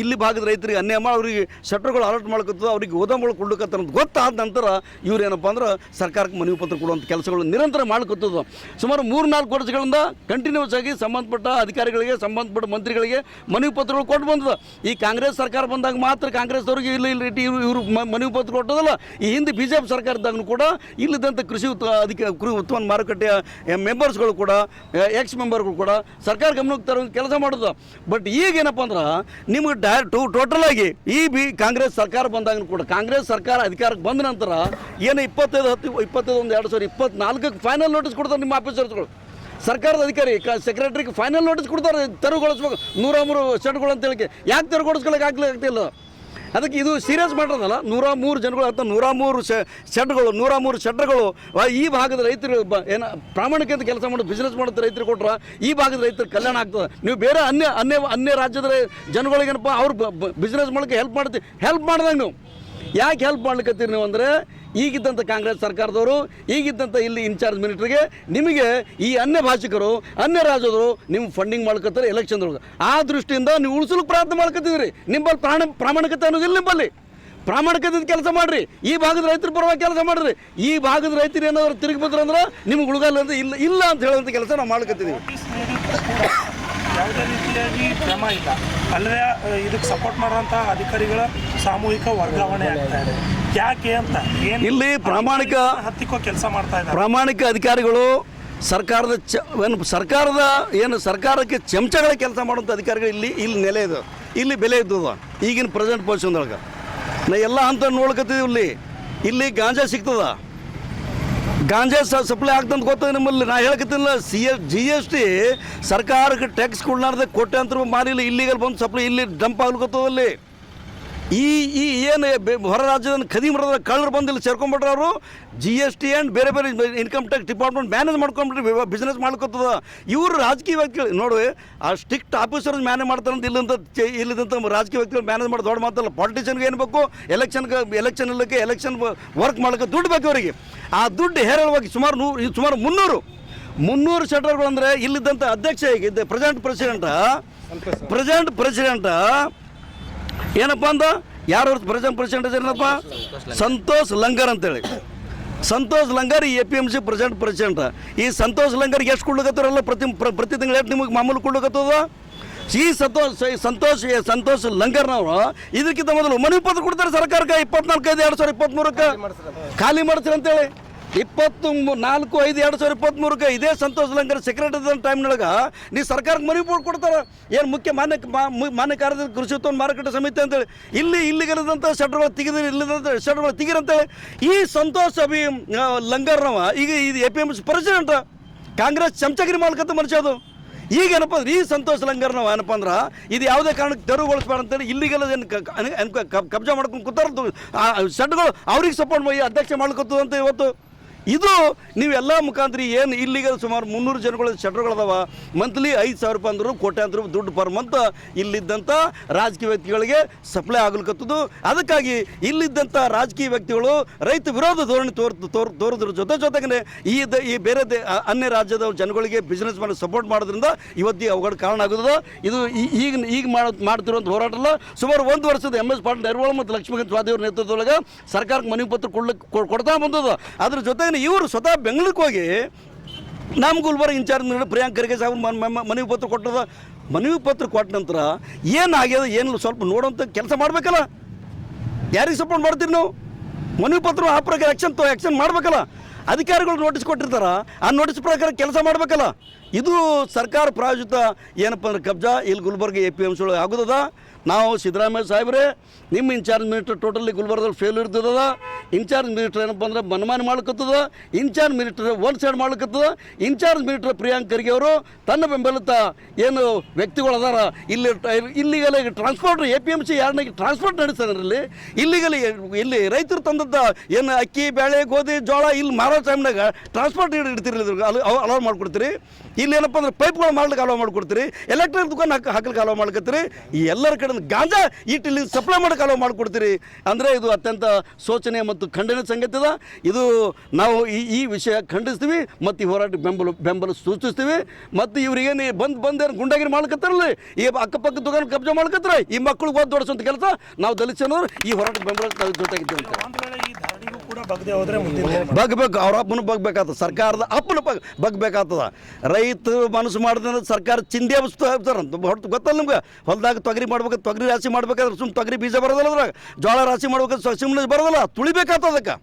ಇಲ್ಲಿ ಭಾಗದ ರೈತರಿಗೆ ಅನ್ಯಾಯ ಮಾಡಿ ಅವ್ರಿಗೆ ಶಟ್ರ್ಗಳು ಅಲರ್ಟ್ ಮಾಡ್ಕೊತದ, ಅವ್ರಿಗೆ ಗೋದಾಮುಗಳು ಕೊಡ್ಲಿಕ್ಕತ್ತ ಅಂತ ಗೊತ್ತಾದ ನಂತರ ಇವ್ರು ಏನಪ್ಪ ಅಂದ್ರೆ ಸರ್ಕಾರಕ್ಕೆ ಮನವಿ ಪತ್ರ ಕೊಡುವಂಥ ಕೆಲಸಗಳು ನಿರಂತರ ಮಾಡ್ಕೊತದ್ದು. ಸುಮಾರು 3-4 ವರ್ಷಗಳಿಂದ ಕಂಟಿನ್ಯೂಸ್ ಆಗಿ ಸಂಬಂಧಪಟ್ಟ ಅಧಿಕಾರಿಗಳಿಗೆ, ಸಂಬಂಧಪಟ್ಟ ಮಂತ್ರಿಗಳಿಗೆ ಮನವಿ ಪತ್ರಗಳು ಕೊಟ್ಟು ಬಂದದ. ಈ ಕಾಂಗ್ರೆಸ್ ಸರ್ಕಾರ ಬಂದಾಗ ಮಾತ್ರ ಕಾಂಗ್ರೆಸ್ದವ್ರಿಗೆ ಇವರು ಮನವಿ ಪತ್ರ ಕೊಟ್ಟದಲ್ಲ. ಈ ಹಿಂದೆ BJP ಸರ್ಕಾರದಾಗೂ ಕೂಡ ಇಲ್ಲಿದ್ದಂಥ ಕೃಷಿ ಉತ್ಪನ್ನ ಮಾರುಕಟ್ಟೆಯ ಮೆಂಬರ್ಸ್ಗಳು ಕೂಡ, ಎಕ್ಸ್ ಮೆಂಬರ್ಗಳು ಕೂಡ ಸರ್ಕಾರ ಗಮನಕ್ಕೆ ತರೋ ಕೆಲಸ ಮಾಡೋದು. ಬಟ್ ಈಗೇನಪ್ಪ ಅಂದ್ರೆ ನಿಮ್ಗೆ ಟೋಟಲ್ ಆಗಿ ಕಾಂಗ್ರೆಸ್ ಸರ್ಕಾರ ಬಂದಾಗ ಕೂಡ, ಕಾಂಗ್ರೆಸ್ ಸರ್ಕಾರ ಅಧಿಕಾರಕ್ಕೆ ಬಂದ ನಂತರ ಏನು 25/10/2024 ಫೈನಲ್ ನೋಟಿಸ್ ಕೊಡ್ತಾರೆ ನಿಮ್ಮ ಆಫೀಸರ್ಸ್ಗಳು. ಸರ್ಕಾರದ ಅಧಿಕಾರಿ ಸೆಕ್ರೆಟರಿಗೆ ಫೈನಲ್ ನೋಟಿಸ್ ಕೊಡ್ತಾರೆ, ತೆರವುಗೊಳಿಸ್ಬೇಕು 103 ಶೆಡ್ಗಳು ಅಂತ ಹೇಳಿ. ಯಾಕೆ ತೆರವುಗೊಳಿಸ್ಕೊಳ್ಳೋಕೆ ಆಗ್ತಿಲ್ಲ? ಅದಕ್ಕೆ ಇದು ಸೀರಿಯಸ್ ಮಾಡೋದಲ್ಲ. 103 ಜನಗಳು ಅಥವಾ 103 ಶೆಡ್ಗಳು, 103 ಶೆಡ್ಗಳು ಈ ಭಾಗದ ರೈತರು ಏನು ಪ್ರಾಮಾಣಿಕತೆ ಕೆಲಸ ಮಾಡೋದು, ಬಿಸ್ನೆಸ್ ಮಾಡೋದು ರೈತರು ಕೊಟ್ರೆ ಈ ಭಾಗದ ರೈತರ ಕಲ್ಯಾಣ ಆಗ್ತದೆ. ನೀವು ಬೇರೆ ಅನ್ಯ ರಾಜ್ಯದ ಜನಗಳಿಗೇನಪ್ಪ ಅವ್ರು ಬಿಸ್ನೆಸ್ ಮಾಡೋಕ್ಕೆ ಹೆಲ್ಪ್ ಮಾಡಿದಾಗ ನೀವು ಯಾಕೆ ಹೆಲ್ಪ್ ಮಾಡ್ಲಿಕ್ಕತ್ತೀರಿ ನೀವು ಅಂದರೆ, ಈಗಿದ್ದಂಥ ಕಾಂಗ್ರೆಸ್ ಸರ್ಕಾರದವರು, ಈಗಿದ್ದಂಥ ಇಲ್ಲಿ ಇನ್ಚಾರ್ಜ್ ಮಿನಿಸ್ಟ್ರಿಗೆ ನಿಮಗೆ ಈ ಅನ್ಯ ಭಾಷಿಕರು, ಅನ್ಯ ರಾಜ್ಯದವರು ನಿಮ್ಮ ಫಂಡಿಂಗ್ ಮಾಡ್ಕೊತಾರೆ ಎಲೆಕ್ಷನ್ದೊಳಗೆ. ಆ ದೃಷ್ಟಿಯಿಂದ ನೀವು ಉಳಿಸಲಿಕ್ಕೆ ಪ್ರಯತ್ನ ಮಾಡ್ಕೊತಿದ್ರಿ. ನಿಮ್ಮಲ್ಲಿ ಪ್ರಾಮಾಣಿಕತೆ ಅನ್ನೋದಿಲ್ಲ. ನಿಮ್ಮಲ್ಲಿ ಪ್ರಾಮಾಣಿಕತೆ ಕೆಲಸ ಮಾಡಿರಿ. ಈ ಭಾಗದ ರೈತರ ಪರವಾಗಿ ಕೆಲಸ ಮಾಡಿರಿ. ಈ ಭಾಗದ ರೈತರು ಏನಾದ್ರು ತಿರುಗಿ ಬಂದ್ರೆ ಅಂದ್ರೆ ನಿಮ್ಗೆ ಉಳುಗಲ್ಲ ಅಂತ ಇಲ್ಲ ಅಂತ ಹೇಳುವಂಥ ಕೆಲಸ ನಾವು ಮಾಡ್ಕೊತಿದ್ದೀವಿ. ಯಾವುದೇ ರೀತಿಯಾಗಿ ಕ್ರಮ ಇಲ್ಲ. ಅಲ್ಲದೆ ಇದಕ್ಕೆ ಸಪೋರ್ಟ್ ಮಾಡುವಂಥ ಅಧಿಕಾರಿಗಳ ಸಾಮೂಹಿಕ ವರ್ಗಾವಣೆ ಆಗ್ತಾ ಇದೆ. ಯಾಕೆ ಅಂತ ಇಲ್ಲಿ ಹತ್ತಿಕ್ಕೋ ಕೆಲಸ ಮಾಡ್ತಾ ಇದ್ದಾರೆ. ಪ್ರಾಮಾಣಿಕ ಅಧಿಕಾರಿಗಳು ಸರ್ಕಾರಕ್ಕೆ ಚಮಚಗಳ ಕೆಲಸ ಮಾಡುವಂಥ ಅಧಿಕಾರಿಗಳು ಇಲ್ಲಿ ನೆಲೆ ಇದೆ, ಇಲ್ಲಿ ಬೆಲೆ ಇದ್ದದ. ಈಗಿನ ಪ್ರೆಸೆಂಟ್ ಪೊಸಿಷನ್ದೊಳಗೆ ನಾ ಎಲ್ಲ ಹಂತ ನೋಡ್ಕೊತಿದ್ದೀವಿ. ಇಲ್ಲಿ ಗಾಂಜಾ ಸಿಗ್ತದ, ಗಾಂಜಾ ಸಪ್ಲೈ ಆಗ್ತಂತ ಗೊತ್ತದ ನಿಮ್ಮಲ್ಲಿ. ನಾ ಹೇಳಕತ್ತಿಲ್ಲ, GST ಸರ್ಕಾರಕ್ಕೆ ಟ್ಯಾಕ್ಸ್ ಕೊಡ್ಲಾರ್ದೆ ಕೋಟ್ಯಾಂತರ ಮಾರಿಲ್ಲ, ಇಲ್ಲಿಗಲ್ ಬಂದು ಸಪ್ಲೈ ಇಲ್ಲಿ ಡಂಪ್ ಆಗ್ಲಿಕ್ಕತ್ತದಲ್ಲಿ. ಈ ಏನು ಹೊರ ರಾಜ್ಯದ ಖರೀದಿ ಮಾಡಿದ್ರೆ ಕಳ್ಳರು ಬಂದು ಇಲ್ಲಿ ಸೇರ್ಕೊಂಡ್ಬಿಟ್ರೆ ಅವರು GST ಆ್ಯಂಡ್ ಬೇರೆ ಇನ್ಕಮ್ ಟ್ಯಾಕ್ಸ್ ಡಿಪಾರ್ಟ್ಮೆಂಟ್ ಮ್ಯಾನೇಜ್ ಮಾಡ್ಕೊಂಡ್ಬಿಟ್ರೆ ಬಿಸ್ನೆಸ್ ಮಾಡ್ಕೊತದ. ಇವರು ರಾಜಕೀಯ ವ್ಯಕ್ತಿಗಳು ನೋಡಿ, ಆ ಸ್ಟ್ರಿಕ್ಟ್ ಆಫೀಸರ್ಸ್ ಮ್ಯಾನೇಜ್ ಮಾಡ್ತಾರಂತ ಇಲ್ಲಿದ್ದಂಥ ರಾಜಕೀಯ ವ್ಯಕ್ತಿಗಳು ಮ್ಯಾನೇಜ್ ಮಾಡಿ ದೊಡ್ಡ ಮಾತಲ್ಲ. ಪಾಲಿಟಿಷಿಯನ್ಗೆ ಏನು ಬೇಕು, ಎಲೆಕ್ಷನ್ ಇಲ್ಲಕ್ಕೆ ಎಲೆಕ್ಷನ್ ವರ್ಕ್ ಮಾಡೋಕ್ಕೆ ದುಡ್ಡು ಬೇಕು ಅವರಿಗೆ. ಆ ದುಡ್ಡು ಹೇರಳವಾಗಿ ಸುಮಾರು 300 ಶೆಟರ್ಗಳು ಅಂದರೆ ಇಲ್ಲಿದ್ದಂಥ ಅಧ್ಯಕ್ಷ ಹೇಗಿದ್ದೆ ಪ್ರೆಸಿಡೆಂಟ್ ಏನಪ್ಪ ಅಂದ, ಯಾರು ಪ್ರೆಸಿಡೆಂಟ್ ಏನಪ್ಪ, ಸಂತೋಷ್ ಲಂಗರ್ ಅಂತೇಳಿ. ಸಂತೋಷ್ ಲಂಗರ್ ಈ APMC ಪ್ರೆಸಿಡೆಂಟ್. ಈ ಸಂತೋಷ್ ಲಂಗರ್ಗೆ ಎಷ್ಟು ಕೊಡ್ಲಿಕ್ಕತ್ತಾರಲ್ಲ ಪ್ರತಿ ತಿಂಗಳು ಎಷ್ಟು ನಿಮಗೆ ಮಾಮೂಲು ಕೊಡ್ಲಿಕ್ಕತ್ತದ. ಈ ಸಂತೋಷ್ ಲಂಗರ್ನವರು ಇದಕ್ಕಿಂತ ಮೊದಲು ಮನವಿ ಪತ್ರ ಕೊಡ್ತಾರೆ ಸರ್ಕಾರಕ್ಕೆ 24/5/2023 ಖಾಲಿ ಮಾಡ್ತೀರಿ ಅಂತೇಳಿ. 24/5/2023 ಇದೇ ಸಂತೋಷ್ ಲಂಗರ್ ಸೆಕ್ರೆಟರಿ ಟೈಮ್ನೊಳಗೆ ನೀವು ಸರ್ಕಾರಕ್ಕೆ ಮನವಿ ಕೊಡ್ತಾರೆ. ಏನು ಮಾನ್ಯ ಕಾರ್ಯದರ್ಶಿ ಕೃಷಿ ಉತ್ಪನ್ನ ಮಾರುಕಟ್ಟೆ ಸಮಿತಿ ಅಂತೇಳಿ ಇಲ್ಲಿಗದಂಥ ಶೆಡ್ಗಳು ತೆಗಿರಂತೇಳಿ ಈ ಸಂತೋಷ್ ಲಂಗರ್ನವ ಈಗ ಇದು APMC ಪ್ರೆಸಿಡೆಂಟ್. ಕಾಂಗ್ರೆಸ್ ಚಮಚಗಿರಿ ಮಾಡ್ಕತ್ತ ಮನುಷ್ಯ ಅದು. ಈಗೇನಪ್ಪ ಅಂದ್ರೆ ಈ ಸಂತೋಷ್ ಲಂಗರ್ನವ ಏನಪ್ಪ ಅಂದ್ರೆ ಇದು ಯಾವುದೇ ಕಾರಣಕ್ಕೆ ತೆರವುಗೊಳಿಸ್ಬೇಡ ಅಂತೇಳಿ ಇಲ್ಲಿಗೆಲ್ಲ ಏನು ಕಬ್ಜಾ ಮಾಡ್ಕೊಂಡು ಕೂತಾರ ಶೆಡ್ಗಳು ಅವ್ರಿಗೆ ಸಪೋರ್ಟ್ ಮಾಡಿ ಅಧ್ಯಕ್ಷ ಮಾಡ್ಕೊತದ ಅಂತ ಇವತ್ತು. ಇದು ನೀವೆಲ್ಲ ಮುಖಾಂತರ ಏನು ಇಲ್ಲಿಗೆ ಸುಮಾರು 300 ಜನಗಳ ಶೆಟರ್ಗಳದಾವ. ಮಂತ್ಲಿ 5,000 ರೂಪಾಯಿ ಅಂದರು ಕೋಟ್ಯಾಂತರ ದುಡ್ಡು ಪರ್ ಮಂತ್ ಇಲ್ಲಿದ್ದಂಥ ರಾಜಕೀಯ ವ್ಯಕ್ತಿಗಳಿಗೆ ಸಪ್ಲೈ ಆಗ್ಲಿಕ್ಕತ್ತದು. ಅದಕ್ಕಾಗಿ ಇಲ್ಲಿದ್ದಂಥ ರಾಜಕೀಯ ವ್ಯಕ್ತಿಗಳು ರೈತ ವಿರೋಧ ಧೋರಣೆ ತೋರಿದ್ರ ಜೊತೆಗೆ ಈ ಬೇರೆ ಅನ್ಯ ರಾಜ್ಯದ ಜನಗಳಿಗೆ ಬಿಸ್ನೆಸ್ ಮಾಡಿ ಸಪೋರ್ಟ್ ಮಾಡೋದ್ರಿಂದ ಇವತ್ತಿಗೆ ಅವುಗಳ ಕಾರಣ ಆಗೋದು. ಇದು ಈಗ ಮಾಡ್ತಿರುವಂಥ ಹೋರಾಟ ಅಲ್ಲ. ಸುಮಾರು 1 ವರ್ಷದ MS ಪಾಟೀಲ್ ನೆರವಳ ಮತ್ತು ಲಕ್ಷ್ಮೀಕಾಂತ್ ಸ್ವಾದಿಯವರ ನೇತೃತ್ವದೊಳಗೆ ಸರ್ಕಾರಕ್ಕೆ ಮನವಿ ಪತ್ರ ಕೊಡ್ತಾ ಬಂದದ. ಅದ್ರ ಜೊತೆಗೆ ಇವರು ಸ್ವತಃ ಬೆಂಗಳೂರಿಗೆ ಹೋಗಿ ನಮ್ಮ ಗುಲ್ಬರ್ಗ ಇನ್ಚಾರ್ಜ್ ಪ್ರಿಯಾಂಕ್ ಖರ್ಗೆ ಸಾಹೇಬ್ ಮನವಿ ಪತ್ರ ಕೊಟ್ಟದ. ಮನವಿ ಪತ್ರ ಕೊಟ್ಟ ನಂತರ ಏನಾಗ್ಯದ ಏನು ಸ್ವಲ್ಪ ನೋಡೋಂಥ ಕೆಲಸ ಮಾಡಬೇಕಲ್ಲ. ಯಾರಿಗೆ ಸಪೋರ್ಟ್ ಮಾಡ್ತೀರಿ ನಾವು? ಮನವಿ ಪತ್ರ ಆ ಪ್ರಕಾರ ಆ್ಯಕ್ಷನ್ ಮಾಡಬೇಕಲ್ಲ. ಅಧಿಕಾರಿಗಳು ನೋಟಿಸ್ ಕೊಟ್ಟಿರ್ತಾರ, ಆ ನೋಟಿಸ್ ಪ್ರಕಾರ ಕೆಲಸ ಮಾಡಬೇಕಲ್ಲ. ಇದು ಸರ್ಕಾರ ಪ್ರಾಯೋಜಿತ ಏನಪ್ಪ ಅಂದ್ರೆ ಕಬ್ಜಾ ಇಲ್ಲಿ ಗುಲ್ಬರ್ಗ APMC ಒಳಗೆ ಆಗೋದದ. ನಾವು ಸಿದ್ದರಾಮಯ್ಯ ಸಾಹೇಬ್ರೆ ನಿಮ್ಮ ಇನ್ಚಾರ್ಜ್ ಮಿನಿಸ್ಟರ್ ಟೋಟಲಿ ಗುಲ್ಬರ್ಗದಲ್ಲಿ ಫೇಲ್ ಇರ್ತದ. ಇನ್ಚಾರ್ಜ್ ಮಿನಿಸ್ಟರ್ ಏನಪ್ಪ ಅಂದ್ರೆ ಮನಮಾನಿ ಮಾಡ್ಕೊತದ. ಇನ್ಚಾರ್ಜ್ ಮಿನಿಸ್ಟರ್ ಒನ್ ಸೈಡ್ ಮಾಡ್ಕೊತದ. ಇನ್ಚಾರ್ಜ್ ಮಿನಿಸ್ಟರ್ ಪ್ರಿಯಾಂಕ್ ಖರ್ಗೆ ಅವರು ತನ್ನ ಬೆಂಬಲಿತ ಏನು ವ್ಯಕ್ತಿಗಳು ಅದಾರ ಇಲ್ಲಿಗೆಲ್ಲ ಟ್ರಾನ್ಸ್ಪೋರ್ಟ್ APMC ಯಾರನ್ನಾಗಿ ಟ್ರಾನ್ಸ್ಪೋರ್ಟ್ ನಡೆಸ್ತಾರಲ್ಲಿ ಇಲ್ಲಿ ರೈತರು ತಂದದ್ದ ಏನು ಅಕ್ಕಿ ಬೇಳೆ ಗೋಧಿ ಜೋಳ ಇಲ್ಲಿ ಮಾರೋ ಟೈಮ್ನಾಗ ಟ್ರಾನ್ಸ್ಪೋರ್ಟ್ ಇಡ್ತೀರಿ, ಅಲೋ ಮಾಡ್ಕೊಡ್ತೀರಿ. ಇಲ್ಲಿ ಏನಪ್ಪ ಅಂದ್ರೆ ಪೈಪ್ಗಳು ಮಾಡ್ಲಿಕ್ಕೆ ಅಲೋ ಮಾಡ್ಕೊಡ್ತೀರಿ, ಎಲೆಕ್ಟ್ರಿಕ್ ದುಕಾನ್ ಹಾಕ್ಲಿಕ್ಕೆ ಅಲೋ ಮಾಡ್ಕೊತೀರಿ. ಈ ಎಲ್ಲರ ಕಡೆ ಗಾಂಜಾ ಇಲ್ಲಿ ಸಪ್ಲೈ ಮಾಡೋಕೆ ಅಲೋ ಮಾಡಿಕೊಡ್ತೀರಿ ಅಂದರೆ ಇದು ಅತ್ಯಂತ ಶೋಚನೀಯ ಮತ್ತು ಖಂಡನೀಯ ಸಂಗತಿ ಅದ. ಇದು ನಾವು ಈ ವಿಷಯ ಖಂಡಿಸ್ತೀವಿ ಮತ್ತು ಈ ಹೋರಾಟ ಬೆಂಬಲ ಸೂಚಿಸ್ತೀವಿ. ಮತ್ತು ಇವ್ರಿಗೇನು ಬಂದೇನು ಗುಂಡಾಗಿರಿ ಮಾಡ್ಕೊತಾರಲ್ಲ, ಈ ಅಕ್ಕಪಕ್ಕ ದುಕಾನ ಕಬ್ಜಾ ಮಾಡ್ಕೊತಾರೆ, ಈ ಮಕ್ಕಳಿಗೆ ಓದ್ ದೊಡ್ಸೋಂಥ ಕೆಲಸ ನಾವು ದಲಿತ ಜನರು ಈ ಹೋರಾಟ ಬೆಂಬಲ ಜೊತೆಗಿದ್ದೀವಿ ಅಂತ. ಒಂದು ವೇಳೆ ಈ ಧರಣಿಗೂ ಕೂಡ ಬಗ್ದೆ ಹೋದ್ರೆ ಬಗ್ಬೇಕು, ಅವ್ರ ಅಪ್ಪನ ಬಗ್ಬೇಕಾಗ್ತದೆ, ಸರ್ಕಾರದ ಅಪ್ಪನ ಬಗ್ಬೇಕಾಗ್ತದ. ರೈತರು ಮನಸ್ಸು ಮಾಡಿದ್ರೆ ಸರ್ಕಾರ ಚಿಂದಿ ಹಬ್ಸ್ತಾರಂತ ಹೊರತು ಗೊತ್ತಲ್ಲ ನಿಮ್ಗೆ. ಹೊಲದಾಗ ತೊಗರಿ ಮಾಡ್ಬೇಕು, ತೊಗರಿ ರಾಶಿ ಮಾಡ್ಬೇಕಾದ್ರೆ ಸುಮ್ಮನೆ ತೊಗರಿ ಬೀಜ ಬರೋದಲ್ಲ, ಅದ್ರಾಗ ಜೋಳ ರಾಶಿ ಮಾಡ್ಬೇಕಾದ್ರೆ ಸುಮ್ಮನೆ ಬರೋದಲ್ಲ, ತುಳಿಬೇಕಾಗ್ತದೆ ಅದಕ್ಕೆ,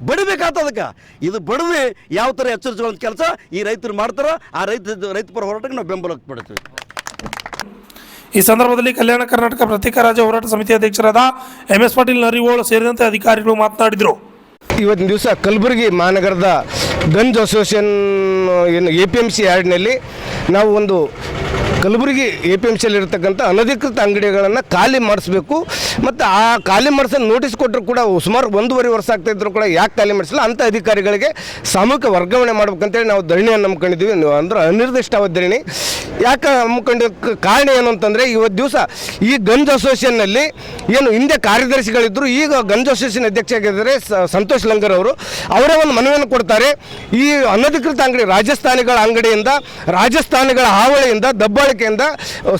ಬಡಿಬೇಕಾಗ್ತದಕ್ಕೆ. ಇದು ಬಡದು ಯಾವ ಥರ ಎಚ್ಚರಿಸುವಂಥ ಕೆಲಸ ಈ ರೈತರು ಮಾಡ್ತಾರೆ. ಆ ರೈತ ಪರ ಹೋರಾಟಕ್ಕೆ ನಾವು ಬೆಂಬಲ ಪಡ್ತೀವಿ. ಈ ಸಂದರ್ಭದಲ್ಲಿ ಕಲ್ಯಾಣ ಕರ್ನಾಟಕ ಪ್ರತ್ಯೇಕ ರಾಜ್ಯ ಹೋರಾಟ ಸಮಿತಿ ಅಧ್ಯಕ್ಷರಾದ MS ಪಾಟೀಲ್ ನರಿವೋಳು ಸೇರಿದಂತೆ ಅಧಿಕಾರಿಗಳು ಮಾತನಾಡಿದರು. ಇವತ್ತಿನ ದಿವಸ ಕಲಬುರಗಿ ಮಹಾನಗರದ ಗಂಜ್ ಅಸೋಸಿಯೇಷನ್ ಏನು APMC ಯಾರ್ಡ್ನಲ್ಲಿ ನಾವು ಒಂದು ಕಲಬುರಗಿ APMCಯಲ್ಲಿ ಇರತಕ್ಕಂಥ ಅನಧಿಕೃತ ಅಂಗಡಿಗಳನ್ನು ಖಾಲಿ ಮಾಡಿಸ್ಬೇಕು ಮತ್ತು ಆ ಖಾಲಿ ಮಾಡಿಸೋ ನೋಟಿಸ್ ಕೊಟ್ಟರು ಕೂಡ ಸುಮಾರು 1.5 ವರ್ಷ ಆಗ್ತಾಯಿದ್ರು ಕೂಡ ಯಾಕೆ ಖಾಲಿ ಮಾಡಿಸಿಲ್ಲ ಅಂಥ ಅಧಿಕಾರಿಗಳಿಗೆ ಸಾಮೂಹಿಕ ವರ್ಗಾವಣೆ ಮಾಡ್ಬೇಕಂತೇಳಿ ನಾವು ಧರಣಿಯನ್ನು ಹಮ್ಮಿಕೊಂಡಿದ್ದೀವಿ. ಅಂದ್ರೆ ಅನಿರ್ದಿಷ್ಟಾವಧಿ ಧರಣಿ. ಯಾಕೆ ಹಮ್ಮಿಕೊಂಡಿದ್ದಕ್ಕೆ ಕಾರಣ ಏನು ಅಂತಂದರೆ, ಇವತ್ತು ದಿವಸ ಈ ಗಂಜ್ ಅಸೋಸಿಯೇಷನ್ನಲ್ಲಿ ಏನು ಹಿಂದೆ ಕಾರ್ಯದರ್ಶಿಗಳಿದ್ದರು, ಈಗ ಗಂಜ್ ಅಸೋಸಿಯೇಷನ್ ಅಧ್ಯಕ್ಷ ಆಗಿದ್ದಾರೆ ಸಂತೋಷ್ ಲಂಗರ್ ಅವರು. ಅವರೇ ಒಂದು ಮನವಿಯನ್ನು ಕೊಡ್ತಾರೆ. ಈ ಅನಧಿಕೃತ ಅಂಗಡಿ ರಾಜಸ್ಥಾನಿಗಳ ಅಂಗಡಿಯಿಂದ, ರಾಜಸ್ಥಾನಿಗಳ ಹಾವಳಿಯಿಂದ, ದಬ್ಬಾಳಿಕೆಯಿಂದ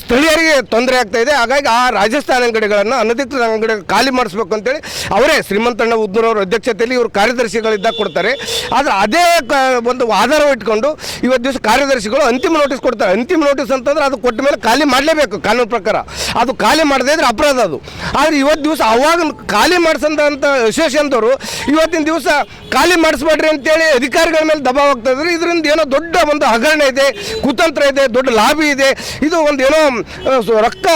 ಸ್ಥಳೀಯರಿಗೆ ತೊಂದರೆ ಆಗ್ತಾ ಇದೆ. ಹಾಗಾಗಿ ಆ ರಾಜಸ್ಥಾನ ಅಂಗಡಿಗಳನ್ನು, ಅನಧಿಕೃತ ಅಂಗಡಿ ಖಾಲಿ ಮಾಡಿಸ್ಬೇಕು ಅಂತೇಳಿ ಅವರೇ ಶ್ರೀಮಂತಣ್ಣ ಉದ್ದೂರವ್ರ ಅಧ್ಯಕ್ಷತೆಯಲ್ಲಿ ಇವರು ಕಾರ್ಯದರ್ಶಿಗಳಿದ್ದಾಗ ಕೊಡ್ತಾರೆ. ಆದರೆ ಅದೇ ಒಂದು ಆಧಾರ ಇಟ್ಕೊಂಡು ಇವತ್ತು ದಿವಸ ಕಾರ್ಯದರ್ಶಿಗಳು ಅಂತಿಮ ನೋಟಿಸ್ ಕೊಡ್ತಾರೆ. ಅಂತಿಮ ನೋಟಿಸ್ ಅಂತಂದ್ರೆ ಅದು ಕೊಟ್ಟ ಮೇಲೆ ಖಾಲಿ ಮಾಡಲೇಬೇಕು ಕಾನೂನು ಪ್ರಕಾರ. ಅದು ಖಾಲಿ ಮಾಡದೇ ಇದ್ರೆ ಅಪರಾಧ ಅದು. ಆದರೆ ಇವತ್ತು ದಿವಸ ಅವಾಗ ಖಾಲಿ ಮಾಡಿಸಂತ ಅಸೋಸಿಯೇಷನ್ದವರು ಇವತ್ತಿನ ದಿವಸ ಖಾಲಿ ಮಾಡಿಸ್ಬೇಡ್ರಿ ಅಂತೇಳಿ ಅಧಿಕಾರಿಗಳ ಮೇಲೆ ದಬಾವ್ ಆಗ್ತಾ ಇದ್ದಾರೆ. ಇದರಿಂದ ಏನೋ ದೊಡ್ಡ ಒಂದು ಹಗರಣ ಇದೆ, ಕುತಂತ್ರ ಇದೆ, ದೊಡ್ಡ ಲಾಬಿ ಇದೆ. ಇದು ಒಂದು ಏನೋ ರೊಕ್ಕ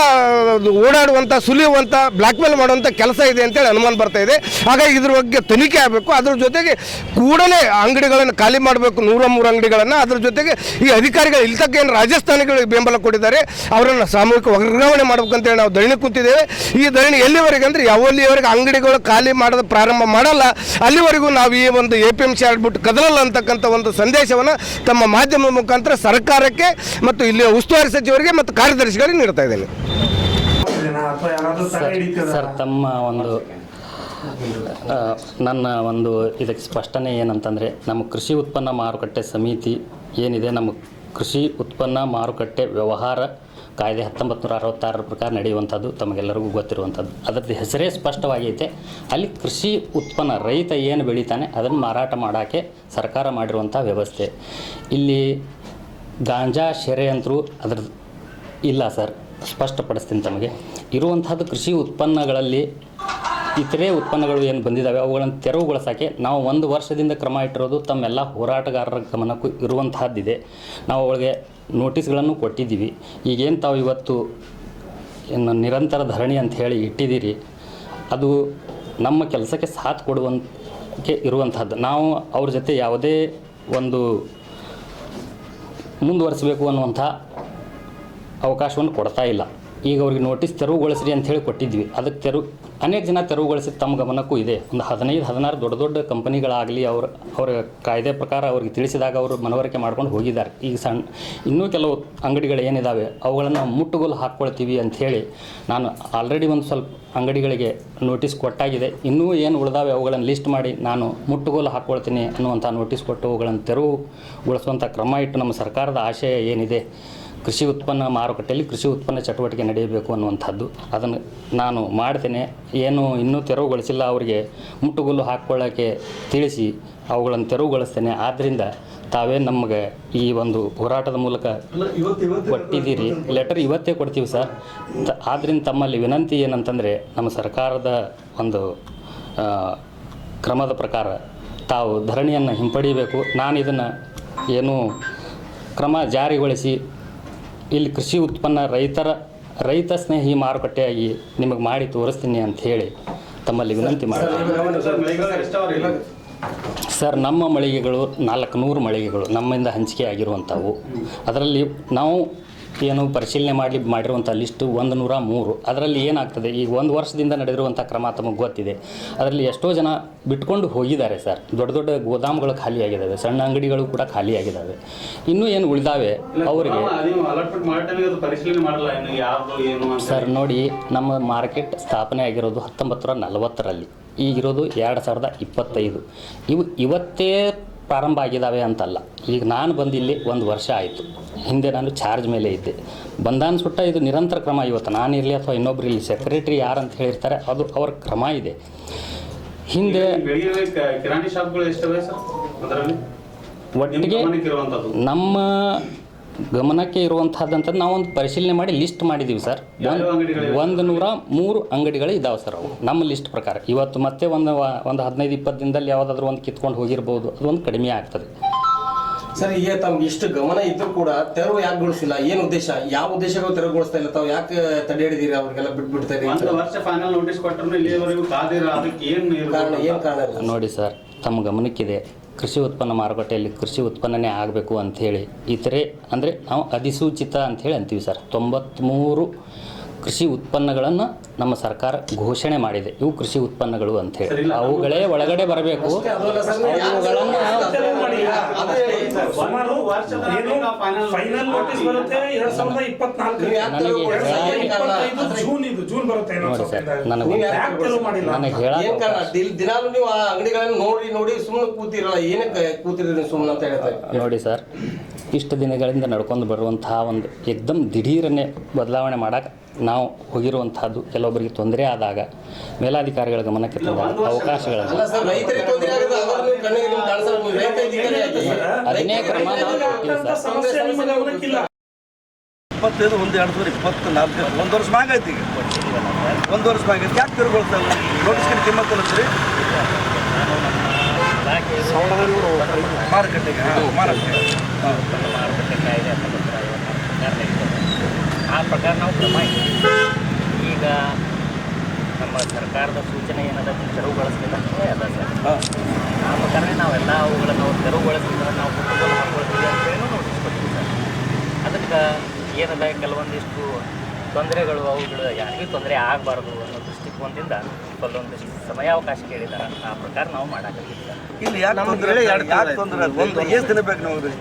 ಓಡಾಡುವಂಥ, ಸುಲಿಯುವಂಥ, ಬ್ಲ್ಯಾಕ್ ಮೇಲ್ ಮಾಡುವಂಥ ಕೆಲಸ ಇದೆ ಅಂತೇಳಿ ಅನುಮಾನ ಬರ್ತಾ ಇದೆ. ಹಾಗಾಗಿ ಇದ್ರ ಬಗ್ಗೆ ತನಿಖೆ ಆಗಬೇಕು. ಅದ್ರ ಜೊತೆಗೆ ಕೂಡಲೇ ಅಂಗಡಿಗಳನ್ನು ಖಾಲಿ ಮಾಡಬೇಕು, 103 ಅಂಗಡಿಗಳನ್ನು. ಅದ್ರ ಜೊತೆಗೆ ಈ ಅಧಿಕಾರಿಗಳು ಇಲ್ಲಿ ತಕ್ಕ ಏನು ರಾಜಸ್ಥಾನಿಗಳಿಗೆ ಬೆಂಬಲ ಕೊಟ್ಟಿದ್ದಾರೆ ಅವರನ್ನು ಸಾಮೂಹಿಕ ವರ್ಗಾವಣೆ ಮಾಡ್ಬೇಕಂತೇಳಿ ನಾವು ಧರಣಿ ಕೂತಿದ್ದೇವೆ. ಈ ಧರಣಿ ಎಲ್ಲಿವರೆಗೆ ಅಂದರೆ ಯಾವಲ್ಲಿವರೆಗೆ ಅಂಗಡಿಗಳು ಖಾಲಿ ಮಾಡೋದು ಪ್ರಾರಂಭ ಮಾಡಲ್ಲ ಅಲ್ಲಿವರೆಗೂ ನಾವು ಈ ಒಂದು APMC ಆಡ್ಬಿಟ್ಟು ಕದಲಲ್ಲ ಅಂತಕ್ಕಂಥ ಒಂದು ಸಂದೇಶವನ್ನು ತಮ್ಮ ಮಾಧ್ಯಮದ ಮುಖಾಂತರ ಸರ್ಕಾರಕ್ಕೆ ಮತ್ತು ಇಲ್ಲಿ ಉಸ್ತುವಾರಿ ಸಚಿವರಿಗೆ ಮತ್ತು ಕಾರ್ಯದರ್ಶಿಗಳಿಗೆ ನೀಡ್ತಾ ಇದ್ದೇನೆ. ಸರ್, ತಮ್ಮ ಒಂದು ನನ್ನ ಒಂದು ಇದಕ್ಕೆ ಸ್ಪಷ್ಟನೆ ಏನಂತಂದರೆ, ನಮ್ಮ ಕೃಷಿ ಉತ್ಪನ್ನ ಮಾರುಕಟ್ಟೆ ಸಮಿತಿ ಏನಿದೆ, ನಮ್ಮ ಕೃಷಿ ಉತ್ಪನ್ನ ಮಾರುಕಟ್ಟೆ ವ್ಯವಹಾರ ಕಾಯ್ದೆ 1966 ಪ್ರಕಾರ ನಡೆಯುವಂಥದ್ದು ತಮಗೆಲ್ಲರಿಗೂ ಗೊತ್ತಿರುವಂಥದ್ದು. ಅದರದ್ದು ಹೆಸರೇ ಸ್ಪಷ್ಟವಾಗೈತೆ. ಅಲ್ಲಿ ಕೃಷಿ ಉತ್ಪನ್ನ ರೈತ ಏನು ಬೆಳೀತಾನೆ ಅದನ್ನು ಮಾರಾಟ ಮಾಡೋಕ್ಕೆ ಸರ್ಕಾರ ಮಾಡಿರುವಂಥ ವ್ಯವಸ್ಥೆ. ಇಲ್ಲಿ ಗಾಂಜಾ ಶೆರೆ ಅಂತರೂ ಅದ್ರದ್ದು ಇಲ್ಲ ಸರ್. ಸ್ಪಷ್ಟಪಡಿಸ್ತೀನಿ ತಮಗೆ. ಇರುವಂಥದ್ದು ಕೃಷಿ ಉತ್ಪನ್ನಗಳಲ್ಲಿ ಇತರೆ ಉತ್ಪನ್ನಗಳು ಏನು ಬಂದಿದ್ದಾವೆ ಅವುಗಳನ್ನು ತೆರವುಗೊಳಿಸೋಕ್ಕೆ ನಾವು 1 ವರ್ಷದಿಂದ ಕ್ರಮ ಇಟ್ಟಿರೋದು ತಮ್ಮೆಲ್ಲ ಹೋರಾಟಗಾರರ ಗಮನಕ್ಕೂ ಇರುವಂತಹದ್ದಿದೆ. ನಾವು ಅವಳಿಗೆ ನೋಟಿಸ್ಗಳನ್ನು ಕೊಟ್ಟಿದ್ದೀವಿ. ಈಗೇನು ತಾವು ಇವತ್ತು ನಿರಂತರ ಧರಣಿ ಅಂತ ಹೇಳಿ ಇಟ್ಟಿದ್ದೀರಿ, ಅದು ನಮ್ಮ ಕೆಲಸಕ್ಕೆ ಸಾಥ್ ಕೊಡುವಂತೆ ಇರುವಂತಹದ್ದು. ನಾವು ಅವ್ರ ಜೊತೆ ಯಾವುದೇ ಒಂದು ಮುಂದುವರಿಸಬೇಕು ಅನ್ನುವಂಥ ಅವಕಾಶವನ್ನು ಕೊಡ್ತಾ ಇಲ್ಲ. ಈಗ ಅವ್ರಿಗೆ ನೋಟಿಸ್ ತೆರವುಗೊಳಿಸ್ರಿ ಅಂತ ಹೇಳಿ ಕೊಟ್ಟಿದ್ವಿ. ಅದಕ್ಕೆ ಅನೇಕ ಜನ ತೆರವುಗೊಳಿಸಿದ ತಮ್ಮ ಗಮನಕ್ಕೂ ಇದೆ. ಒಂದು 15-16 ದೊಡ್ಡ ಕಂಪನಿಗಳಾಗಲಿ ಅವರ ಕಾಯ್ದೆ ಪ್ರಕಾರ ಅವ್ರಿಗೆ ತಿಳಿಸಿದಾಗ ಅವರು ಮನವರಿಕೆ ಮಾಡ್ಕೊಂಡು ಹೋಗಿದ್ದಾರೆ. ಈಗ ಇನ್ನೂ ಕೆಲವು ಅಂಗಡಿಗಳು ಏನಿದ್ದಾವೆ ಅವುಗಳನ್ನು ಮುಟ್ಟುಗೋಲು ಹಾಕ್ಕೊಳ್ತೀವಿ ಅಂಥೇಳಿ ನಾನು ಆಲ್ರೆಡಿ ಒಂದು ಸ್ವಲ್ಪ ಅಂಗಡಿಗಳಿಗೆ ನೋಟಿಸ್ ಕೊಟ್ಟಾಗಿದೆ. ಇನ್ನೂ ಏನು ಉಳಿದಾವೆ ಅವುಗಳನ್ನು ಲಿಸ್ಟ್ ಮಾಡಿ ನಾನು ಮುಟ್ಟುಗೋಲು ಹಾಕ್ಕೊಳ್ತೀನಿ ಅನ್ನುವಂಥ ನೋಟಿಸ್ ಕೊಟ್ಟು ಅವುಗಳನ್ನು ತೆರವುಗೊಳಿಸುವಂಥ ಕ್ರಮ ಇಟ್ಟು ನಮ್ಮ ಸರ್ಕಾರದ ಆಶಯ ಏನಿದೆ, ಕೃಷಿ ಉತ್ಪನ್ನ ಮಾರುಕಟ್ಟೆಯಲ್ಲಿ ಕೃಷಿ ಉತ್ಪನ್ನ ಚಟುವಟಿಕೆ ನಡೆಯಬೇಕು ಅನ್ನುವಂಥದ್ದು, ಅದನ್ನು ನಾನು ಮಾಡ್ತೇನೆ. ಏನು ಇನ್ನೂ ತೆರವುಗೊಳಿಸಿಲ್ಲ ಅವರಿಗೆ ಮುಟ್ಟುಗೋಲು ಹಾಕ್ಕೊಳ್ಳೋಕ್ಕೆ ತಿಳಿಸಿ ಅವುಗಳನ್ನು ತೆರವುಗೊಳಿಸ್ತೇನೆ. ಆದ್ದರಿಂದ ತಾವೇ ನಮಗೆ ಈ ಒಂದು ಹೋರಾಟದ ಮೂಲಕ ಕೊಟ್ಟಿದ್ದೀರಿ. ಲೆಟರ್ ಇವತ್ತೇ ಕೊಡ್ತೀವಿ ಸರ್. ಆದ್ದರಿಂದ ತಮ್ಮಲ್ಲಿ ವಿನಂತಿ ಏನಂತಂದರೆ, ನಮ್ಮ ಸರ್ಕಾರದ ಒಂದು ಕ್ರಮದ ಪ್ರಕಾರ ತಾವು ಧರಣಿಯನ್ನು ಹಿಂಪಡಿಬೇಕು. ನಾನು ಇದನ್ನು ಏನು ಕ್ರಮ ಜಾರಿಗೊಳಿಸಿ ಇಲ್ಲಿ ಕೃಷಿ ಉತ್ಪನ್ನ ರೈತ ಸ್ನೇಹಿ ಮಾರುಕಟ್ಟೆಯಾಗಿ ನಿಮಗೆ ಮಾಡಿ ತೋರಿಸ್ತೀನಿ ಅಂತ ಹೇಳಿ ತಮ್ಮಲ್ಲಿ ವಿನಂತಿ ಮಾಡ್ತೀನಿ ಸರ್. ನಮ್ಮ ಮಳಿಗೆಗಳು 400 ಮಳಿಗೆಗಳು ನಮ್ಮಿಂದ ಹಂಚಿಕೆ ಆಗಿರುವಂಥವು. ಅದರಲ್ಲಿ ನಾವು ಏನು ಪರಿಶೀಲನೆ ಮಾಡಿರುವಂಥ ಲಿಸ್ಟು 103. ಅದರಲ್ಲಿ ಏನಾಗ್ತದೆ, ಈಗ 1 ವರ್ಷದಿಂದ ನಡೆದಿರುವಂಥ ಕ್ರಮ ತಮಗೆ ಗೊತ್ತಿದೆ. ಅದರಲ್ಲಿ ಎಷ್ಟೋ ಜನ ಬಿಟ್ಕೊಂಡು ಹೋಗಿದ್ದಾರೆ ಸರ್. ದೊಡ್ಡ ಗೋದಾಮುಗಳು ಖಾಲಿಯಾಗಿದ್ದಾವೆ, ಸಣ್ಣ ಅಂಗಡಿಗಳು ಕೂಡ ಖಾಲಿಯಾಗಿದ್ದಾವೆ. ಇನ್ನೂ ಏನು ಉಳಿದಾವೆ ಅವರಿಗೆ ಸರ್. ನೋಡಿ, ನಮ್ಮ ಮಾರ್ಕೆಟ್ ಸ್ಥಾಪನೆ ಆಗಿರೋದು 1940ರಲ್ಲಿ, ಈಗಿರೋದು 2025. ಇವತ್ತೇ ಪ್ರಾರಂಭ ಆಗಿದ್ದಾವೆ ಅಂತಲ್ಲ. ಈಗ ನಾನು ಬಂದಿಲ್ಲಿ 1 ವರ್ಷ ಆಯಿತು. ಹಿಂದೆ ನಾನು ಚಾರ್ಜ್ ಮೇಲೆ ಇದ್ದೆ. ಬಂದಾನ್ಸುಟ್ಟ ಇದು ನಿರಂತರ ಕ್ರಮ. ಇವತ್ತು ನಾನಿರಲಿ ಅಥವಾ ಇನ್ನೊಬ್ಬರು ಇಲ್ಲಿ ಸೆಕ್ರೆಟ್ರಿ ಯಾರಂತ ಹೇಳಿರ್ತಾರೆ ಅದು ಅವ್ರ ಕ್ರಮ ಇದೆ. ಹಿಂದೆ ಬೆಳಿಗ್ಗೆ ಕಿರಾಣಿ ಶಾಪ್ಗಳು ಎಷ್ಟಿವೆ ಸರ್ ಅದರಲ್ಲಿ ಒಟ್ಟಿಗೆ ಇರುವಂಥದ್ದು? ನಮ್ಮ ಗಮನಕ್ಕೆ ಇರುವಂಥದ್ದಂಥದ್ದು ನಾವು ಒಂದು ಪರಿಶೀಲನೆ ಮಾಡಿ ಲಿಸ್ಟ್ ಮಾಡಿದ್ದೀವಿ ಸರ್. 103 ಅಂಗಡಿಗಳು ಇದಾವೆ ಸರ್. ಅವು ನಮ್ಮ ಲಿಸ್ಟ್ ಪ್ರಕಾರ ಇವತ್ತು ಮತ್ತೆ ಒಂದು 15-20 ದಿನದಲ್ಲಿ ಯಾವುದಾದ್ರೂ ಒಂದು ಕಿತ್ಕೊಂಡು ಹೋಗಿರ್ಬೋದು, ಅದು ಒಂದು ಕಡಿಮೆ ಆಗ್ತದೆ ಸರ್. ಈಗ ತಮ್ಗೆ ಇಷ್ಟು ಗಮನ ಇದ್ರೂ ಕೂಡ ತೆರವು ಯಾಕೆ ಗೊಳಿಸಿಲ್ಲ? ಏನು ಉದ್ದೇಶ? ಯಾವ ಉದ್ದೇಶಗಳು ತೆರವುಗೊಳಿಸ್ತಾ ಇಲ್ಲ? ತಾವು ಯಾಕೆ ತಡೆ ಹಿಡಿದಿರಿ? ಅವ್ರಿಗೆಲ್ಲ ಬಿಟ್ಬಿಡ್ತಾ ಇರಿ? 1 ವರ್ಷ ಫೈನಲ್ ನೋಟಿಸ್ ಕೊಟ್ಟರು ಇಲ್ಲಿವರೆಗೂ ಕಾದಿರ, ಅದಕ್ಕೆ ಏನು ಕಾರಣ ಇಲ್ಲ ನೋಡಿ ಸರ್. ತಮ್ಮ ಗಮನಕ್ಕಿದೆ, ಕೃಷಿ ಉತ್ಪನ್ನ ಮಾರುಕಟ್ಟೆಯಲ್ಲಿ ಕೃಷಿ ಉತ್ಪನ್ನನೇ ಆಗಬೇಕು ಅಂಥೇಳಿ ಇತರೆ ಅಂದರೆ ನಾವು ಅಧಿಸೂಚಿತ ಅಂಥೇಳಿ ಅಂತೀವಿ ಸರ್. 93 ಕೃಷಿ ಉತ್ಪನ್ನಗಳನ್ನು ನಮ್ಮ ಸರ್ಕಾರ ಘೋಷಣೆ ಮಾಡಿದೆ. ಇವು ಕೃಷಿ ಉತ್ಪನ್ನಗಳು ಅಂಥೇಳಿ ಅವುಗಳೇ ಒಳಗಡೆ ಬರಬೇಕು. ಅವುಗಳನ್ನು ಫೈನಲ್ ನೋಟಿಸ್ ಬರುತ್ತೆ 2024 ಜೂನ್ ಬರುತ್ತೆ. ನೋಡಿ ಸರ್, ನನಗೆ ಹೇಳಕ್ಕೆ ದಿನಾಲು ನೀವು ಆ ಅಂಗಡಿಗಳನ್ನು ನೋಡಿ ಸುಮ್ಮನೆ ಕೂತಿರಲ್ಲ. ಏನಕ್ಕೆ ಕೂತಿರಿ ಸುಮ್ಮನೆ ಅಂತ ಹೇಳ್ತಾರೆ? ನೋಡಿ ಸರ್, ಇಷ್ಟು ದಿನಗಳಿಂದ ನಡ್ಕೊಂಡು ಬರುವಂತಹ ಒಂದು ಏಕ್ದಮ್ ದಿಢೀರನ್ನೇ ಬದಲಾವಣೆ ಮಾಡೋಕೆ ನಾವು ಹೋಗಿರುವಂತಹದ್ದು ಕೆಲವೊಬ್ಬರಿಗೆ ತೊಂದರೆ ಆದಾಗ ಮೇಲಾಧಿಕಾರಿಗಳ ಗಮನಕ್ಕೆ ತಂದಾಗ ಅವಕಾಶಗಳನ್ನು ಅದನ್ನೇ ಕ್ರಮ ನಾವು ಕೊಟ್ಟಿದ್ದೀವಿ ಸರ್. 25 1 2024 1 ವರ್ಷ ಮ್ಯಾಗೈತಿ. ಈಗ 1 ವರ್ಷ ಮ್ಯಾಗೈತಿ. ಯಾಕೆ ತಿರುಗೊಳ್ತಾವೆ? ನೋಟಿಸ್ಗೆ ಕಿಮ್ಮತ್ತು ಅಲ್ಲತ್ರಿ ಮಾರುಕಟ್ಟೆಗೆ ಮಾರುಕಟ್ಟೆ ಕಾಯ್ದೆ 1956 ಆ ಪ್ರಕಾರ ನಾವು ಕ್ರಮ ಈಗ ನಮ್ಮ ಸರ್ಕಾರದ ಸೂಚನೆ ಏನದ ತೆರವುಗೊಳಿಸ್ಲಿಲ್ಲ ಅದ ಸರ್. ಆ ಪ್ರಕಾರನೇ ನಾವೆಲ್ಲ ಅವುಗಳನ್ನು ನಾವು ತೆರವುಗೊಳಿಸಿದ್ರೆ ನಾವು ಕುಟುಂಬ ಹಾಕೊಳ್ತೀವಿ ಅಂತೇಳಿ ನೋಟಿಸ್ ಕೊಡ್ತೀವಿ ಸರ್. ಅದಕ್ಕೆ ಏನದ ಕೆಲವೊಂದಿಷ್ಟು ತೊಂದರೆಗಳು ಅವುಗಳು ಯಾರಿಗೂ ತೊಂದರೆ ಆಗಬಾರ್ದು ಅನ್ನೋ ದೃಷ್ಟಿಕೋನದಿಂದ ಕೆಲವೊಂದಿಷ್ಟು ಸಮಯಾವಕಾಶ ಕೇಳಿದ್ದಾರೆ. ಆ ಪ್ರಕಾರ ನಾವು ಮಾಡಾಕತ್ತೀವಿ ಸರ್. ಇಲ್ಲಿ ಯಾಕೆ ತೊಂದರೆ? ಎಷ್ಟು ದಿನ ಬೇಕು ನೋಡ್ರಿ?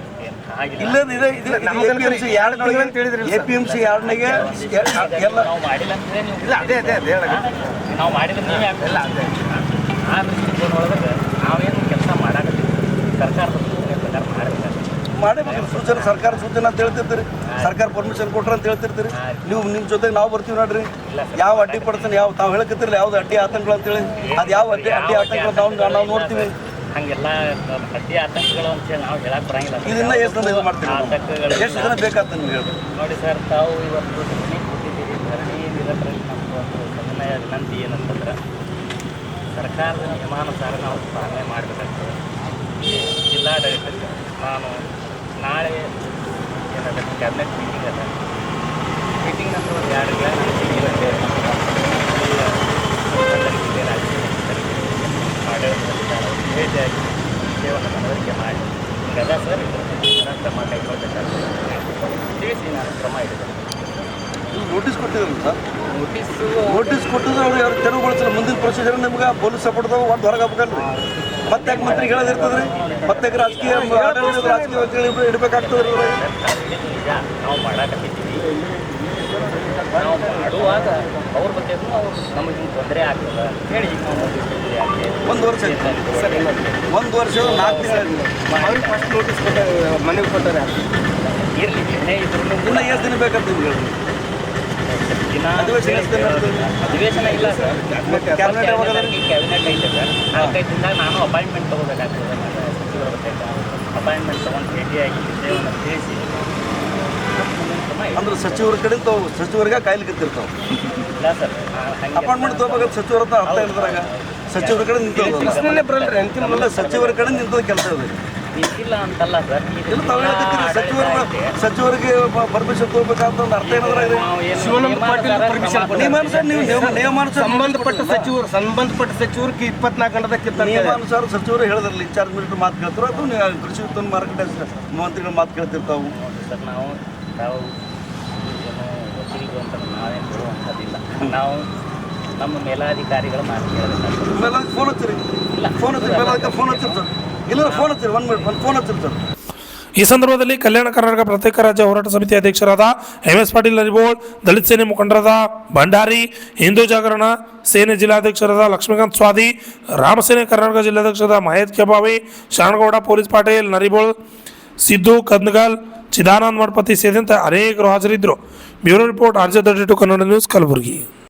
APMC 2 ಎಲ್ಲ ನಾವು ಮಾಡಿಲ್ಲ ಅಂತಲೇ ನೀವು ನಾವು ಮಾಡಿದ್ರೆ ನೀವೇ ಆಗ್ತಿಲ್ಲ. ಆ ದೃಷ್ಟಿಕೋನೊಳಗೆ ನಾವೇನು ಕೆಲಸ ಮಾಡಾಕತ್ತೀವಿ ಸರ್ಕಾರದ ಸೂಚನೆ ಪ್ರಕಾರ ಮಾಡಬೇಕು. ಸೂಚನೆ ಸರ್ಕಾರ ಸೂಚನೆ ಅಂತ ಹೇಳ್ತಿರ್ತೀರಿ, ಸರ್ಕಾರ ಪರ್ಮಿಷನ್ ಕೊಟ್ರ ಅಂತ ಹೇಳ್ತಿರ್ತೀರಿ. ನೀವು ನಿಮ್ಮ ಜೊತೆಗೆ ನಾವು ಬರ್ತೀವಿ ನೋಡ್ರಿ. ಯಾವ ಅಡ್ಡಿ ಪಡ್ತಾನೆ ಯಾವ ತಾವು ಹೇಳಕತ್ತಿರಲ್ಲ ಯಾವ್ದು ಅಡ್ಡಿ ಆತಂಕಗಳು ಅಂತೇಳಿ, ಅದು ಯಾವ ಅಡ್ಡಿ ಆತಂಕಗಳು ನಾವು ನೋಡ್ತೀವಿ. ಹಂಗೆಲ್ಲ ಅಡ್ಡಿ ಆತಂಕಗಳು ಅಂತೇಳಿ ನಾವು ಹೇಳಕ್ಕೆ ಬರಂಗಿಲ್ಲ. ಇದನ್ನ ಎಷ್ಟು ದಿನ ಇದು ಮಾಡ್ತೀವಿ? ಆತಂಕಗಳು ಎಷ್ಟು ದಿನ ಬೇಕಾಗ್ತದೆ ನಿಮ್ಗೆ ಹೇಳ್ಬೇಕು? ನೋಡಿ ಸರ್, ತಾವು ಇವತ್ತು ಧರಣಿ ಕೊಟ್ಟಿದ್ದೀರಿ. ಧರಣಿ ನಿರತರಲ್ಲಿ ನಮ್ಮದು ಒಂದು ಸಮನ್ವಯ ವಿನಂತಿ ಏನಂತಂದ್ರೆ ಸರ್ಕಾರದ ನಿಯಮಾನುಸಾರ ನಾವು ಪಾಲನೆ ಮಾಡಬೇಕಾಗ್ತದೆ. ಜಿಲ್ಲಾಡಳಿತಕ್ಕೆ ನಾನು ನಾಳೆ ಏನದ ಕ್ಯಾಬಿನೆಟ್ ಮೀಟಿಂಗ್ ಅದ. ಮೀಟಿಂಗ್ ನಂತರ ಒಂದು 2 ದಿನ ನಾನು ಭೇಟಿಯಾಗಿ ವಿಷಯವನ್ನು ಮನವರಿಕೆ ಮಾಡಿ ಹಿಂಗದ ಸರ್ ಇದನ್ನು ಕ್ರಮ ಕೈಗೊಳ್ಳಬೇಕಾಗ್ತದೆ ತಿಳಿಸಿ ನಾನು ಕ್ರಮ ಹಿಡಿದೆ. ನೋಟಿಸ್ ಕೊಟ್ಟಿದ್ರು ಸರ್. ನೋಟಿಸ್ ಕೊಟ್ಟಿದ್ರೆ ಅವ್ರು ಯಾರು ತೆರವುಗೊಳಿಸಲ್ಲ. ಮುಂದಿನ ಪ್ರೊಸೀಜರ್ ನಿಮ್ಗೆ ಪೊಲೀಸ್ ಸಪೋರ್ಟ್ದಾಗ ಒಂದು ಹೊರಗೆ ಹಾಕಬೇಕಲ್ರಿ. ಮತ್ತೆ ಯಾಕೆ ಮಂತ್ರಿಗೆ ಹೇಳೋದಿರ್ತದ್ರಿ? ಮತ್ತೆ ರಾಜಕೀಯ ವ್ಯಕ್ತಿಗಳು ಇಡಬೇಕಾಗ್ತದೆ. ನಿಜ ನಾವು ಮಾಡಾಕತ್ತಿದ್ದೀವಿ. ನಾವು ಮಾಡುವಾಗ ಅವ್ರ ಬಗ್ಗೆ ಅವ್ರು ನಮಗೆ ಹಿಂಗೆ ತೊಂದರೆ ಆಗ್ತದೆ ಹೇಳಿ ಈಗ ನಾವು ನೋಟಿಸ್ ಯಾಕೆ 1 ವರ್ಷ ಆಯ್ತು. 1 ವರ್ಷ 4 ತಿಂಗಳು ಫಸ್ಟ್ ನೋಟಿಸ್ ಮನೆಗೆ ಕೊಟ್ಟಾರೆ. ಇರಲಿ ಏನೇ ಇದ್ರೂ ಇನ್ನು ಎಷ್ಟು ದಿನ ಬೇಕಂತ ನಿಮ್ಗೆ ಹೇಳಿ? ದಿನ ಅಧಿವೇಶನ ಇಲ್ಲ ಸರ್. ಕ್ಯಾಬಿನೆಟ್ ಕ್ಯಾಬಿನೆಟ್ ಐತೆ ಸರ್. 4-5 ದಿನದಾಗ ನಾನು ಅಪಾಯಿಂಟ್ಮೆಂಟ್ ತೊಗೋಬೇಕಾಗ್ತದೆ. ಸಚಿವರ ಬಗ್ಗೆ ಅಪಾಯಿಂಟ್ಮೆಂಟ್ ತೊಗೊಂಡು ಭೇಟಿಯಾಗಿ ವಿಷಯವನ್ನು ತಿಳಿಸಿ ಅಂದ್ರೆ ಸಚಿವರ ಕಡೆ ಸಚಿವರಿಗೆ ಕಾಯ್ಲಿಕ್ಕಿರ್ತಾವೆ. ಇಲ್ಲ ಸರ್, ಅಪಾಯಿಂಟ್ಮೆಂಟ್ ತೊಗೋಬೇಕಾದ್ರೆ ಸಚಿವರ ಹತ್ರ ಅರ್ಥ ಹೇಳಿದ್ರಾಗ ಸಚಿವರ ಕಡೆ ನಿಂತಲ್ಲ, ಸಚಿವರ ಕಡೆ ನಿಂತದ ಕೆಲಸ ಇದೆ. ನಿಂತಿಲ್ಲ ಅಂತಲ್ಲ ಸರ್. ಇಲ್ಲ ತಾವು ಹೇಳ್ತೀರಿ ಸಚಿವರಿಗೆ ಪರ್ಮಿಷನ್ ತೊಗೋಬೇಕಂತ ಒಂದು ಅರ್ಥ ಏನಾದ್ರಾಗ ಸಂಬಂಧಪಟ್ಟ ಸಚಿವರಿಗೆ 24 ಗಂಟೆ ನಿಯಮಾನುಸಾರ ಸಚಿವರು ಹೇಳಿದ್ರಲ್ಲ ಇನ್ಚಾರ್ಜ್ ಮಿನಿಸ್ಟರ್ ಮಾತು ಕೇಳ್ತಾರೆ. ಅದು ನೀವು ಕೃಷಿ ಉತ್ಪನ್ನ ಮಾರುಕಟ್ಟೆ ಮಂತ್ರಿಗಳ ಮಾತು ಕೇಳ್ತಿರ್ತಾವೆ ಸರ್. ನಾವು ವಕೀಲಿಗಳು ಅಂತ ನಾವೇನು ಕೊಡುವಂಥದ್ದಿಲ್ಲ. ನಾವು ನಮ್ಮ ಮೇಲಾಧಿಕಾರಿಗಳ ಮಾತು ಕೇಳಬೇಕಾಗ್ತದೆ. ಮೇಲೆ ಫೋನ್ ಹಚ್ಚಿರಿ. ಇಲ್ಲ ಫೋನ್ ಹಚ್ಚಿರಿ. ಮೇಲೆ ಫೋನ್ ಹಚ್ಚಿರಿ ಸರ್. ಇಲ್ಲ ಫೋನ್ ಹಚ್ಚಿರಿ. 1 ಮಿನಿಟ್ ಒಂದು ಫೋನ್ ಹಚ್ಚಿರಿ ಸರ್. ಈ ಸಂದರ್ಭದಲ್ಲಿ ಕಲ್ಯಾಣ ಕರ್ನಾಟಕ ಪ್ರತ್ಯೇಕ ರಾಜ್ಯ ಹೋರಾಟ ಸಮಿತಿ ಅಧ್ಯಕ್ಷರಾದ MS ಪಾಟೀಲ್ ನರಿಬೋಳ್, ದಲಿತ ಸೇನೆ ಮುಖಂಡರಾದ ಭಂಡಾರಿ, ಹಿಂದೂ ಜಾಗರಣ ಸೇನೆ ಜಿಲ್ಲಾಧ್ಯಕ್ಷರಾದ ಲಕ್ಷ್ಮೀಕಾಂತ್ ಸ್ವಾದಿ, ರಾಮಸೇನೆ ಕರ್ನಾಟಕ ಜಿಲ್ಲಾಧ್ಯಕ್ಷರಾದ ಮಹೇತ್ ಕೆಬಾವಿ, ಶರಣಗೌಡ ಪೊಲೀಸ್ ಪಾಟೀಲ್ ನರಿಬೋಳ್, ಸಿದ್ದು ಕಂದಗಲ್, ಚಿದಾನಂದ್ ಮಠಪತಿ ಸೇರಿದಂತೆ ಅನೇಕರು ಹಾಜರಿದ್ದರು. Bureau report RJ32 Kannada news, Kalaburagi.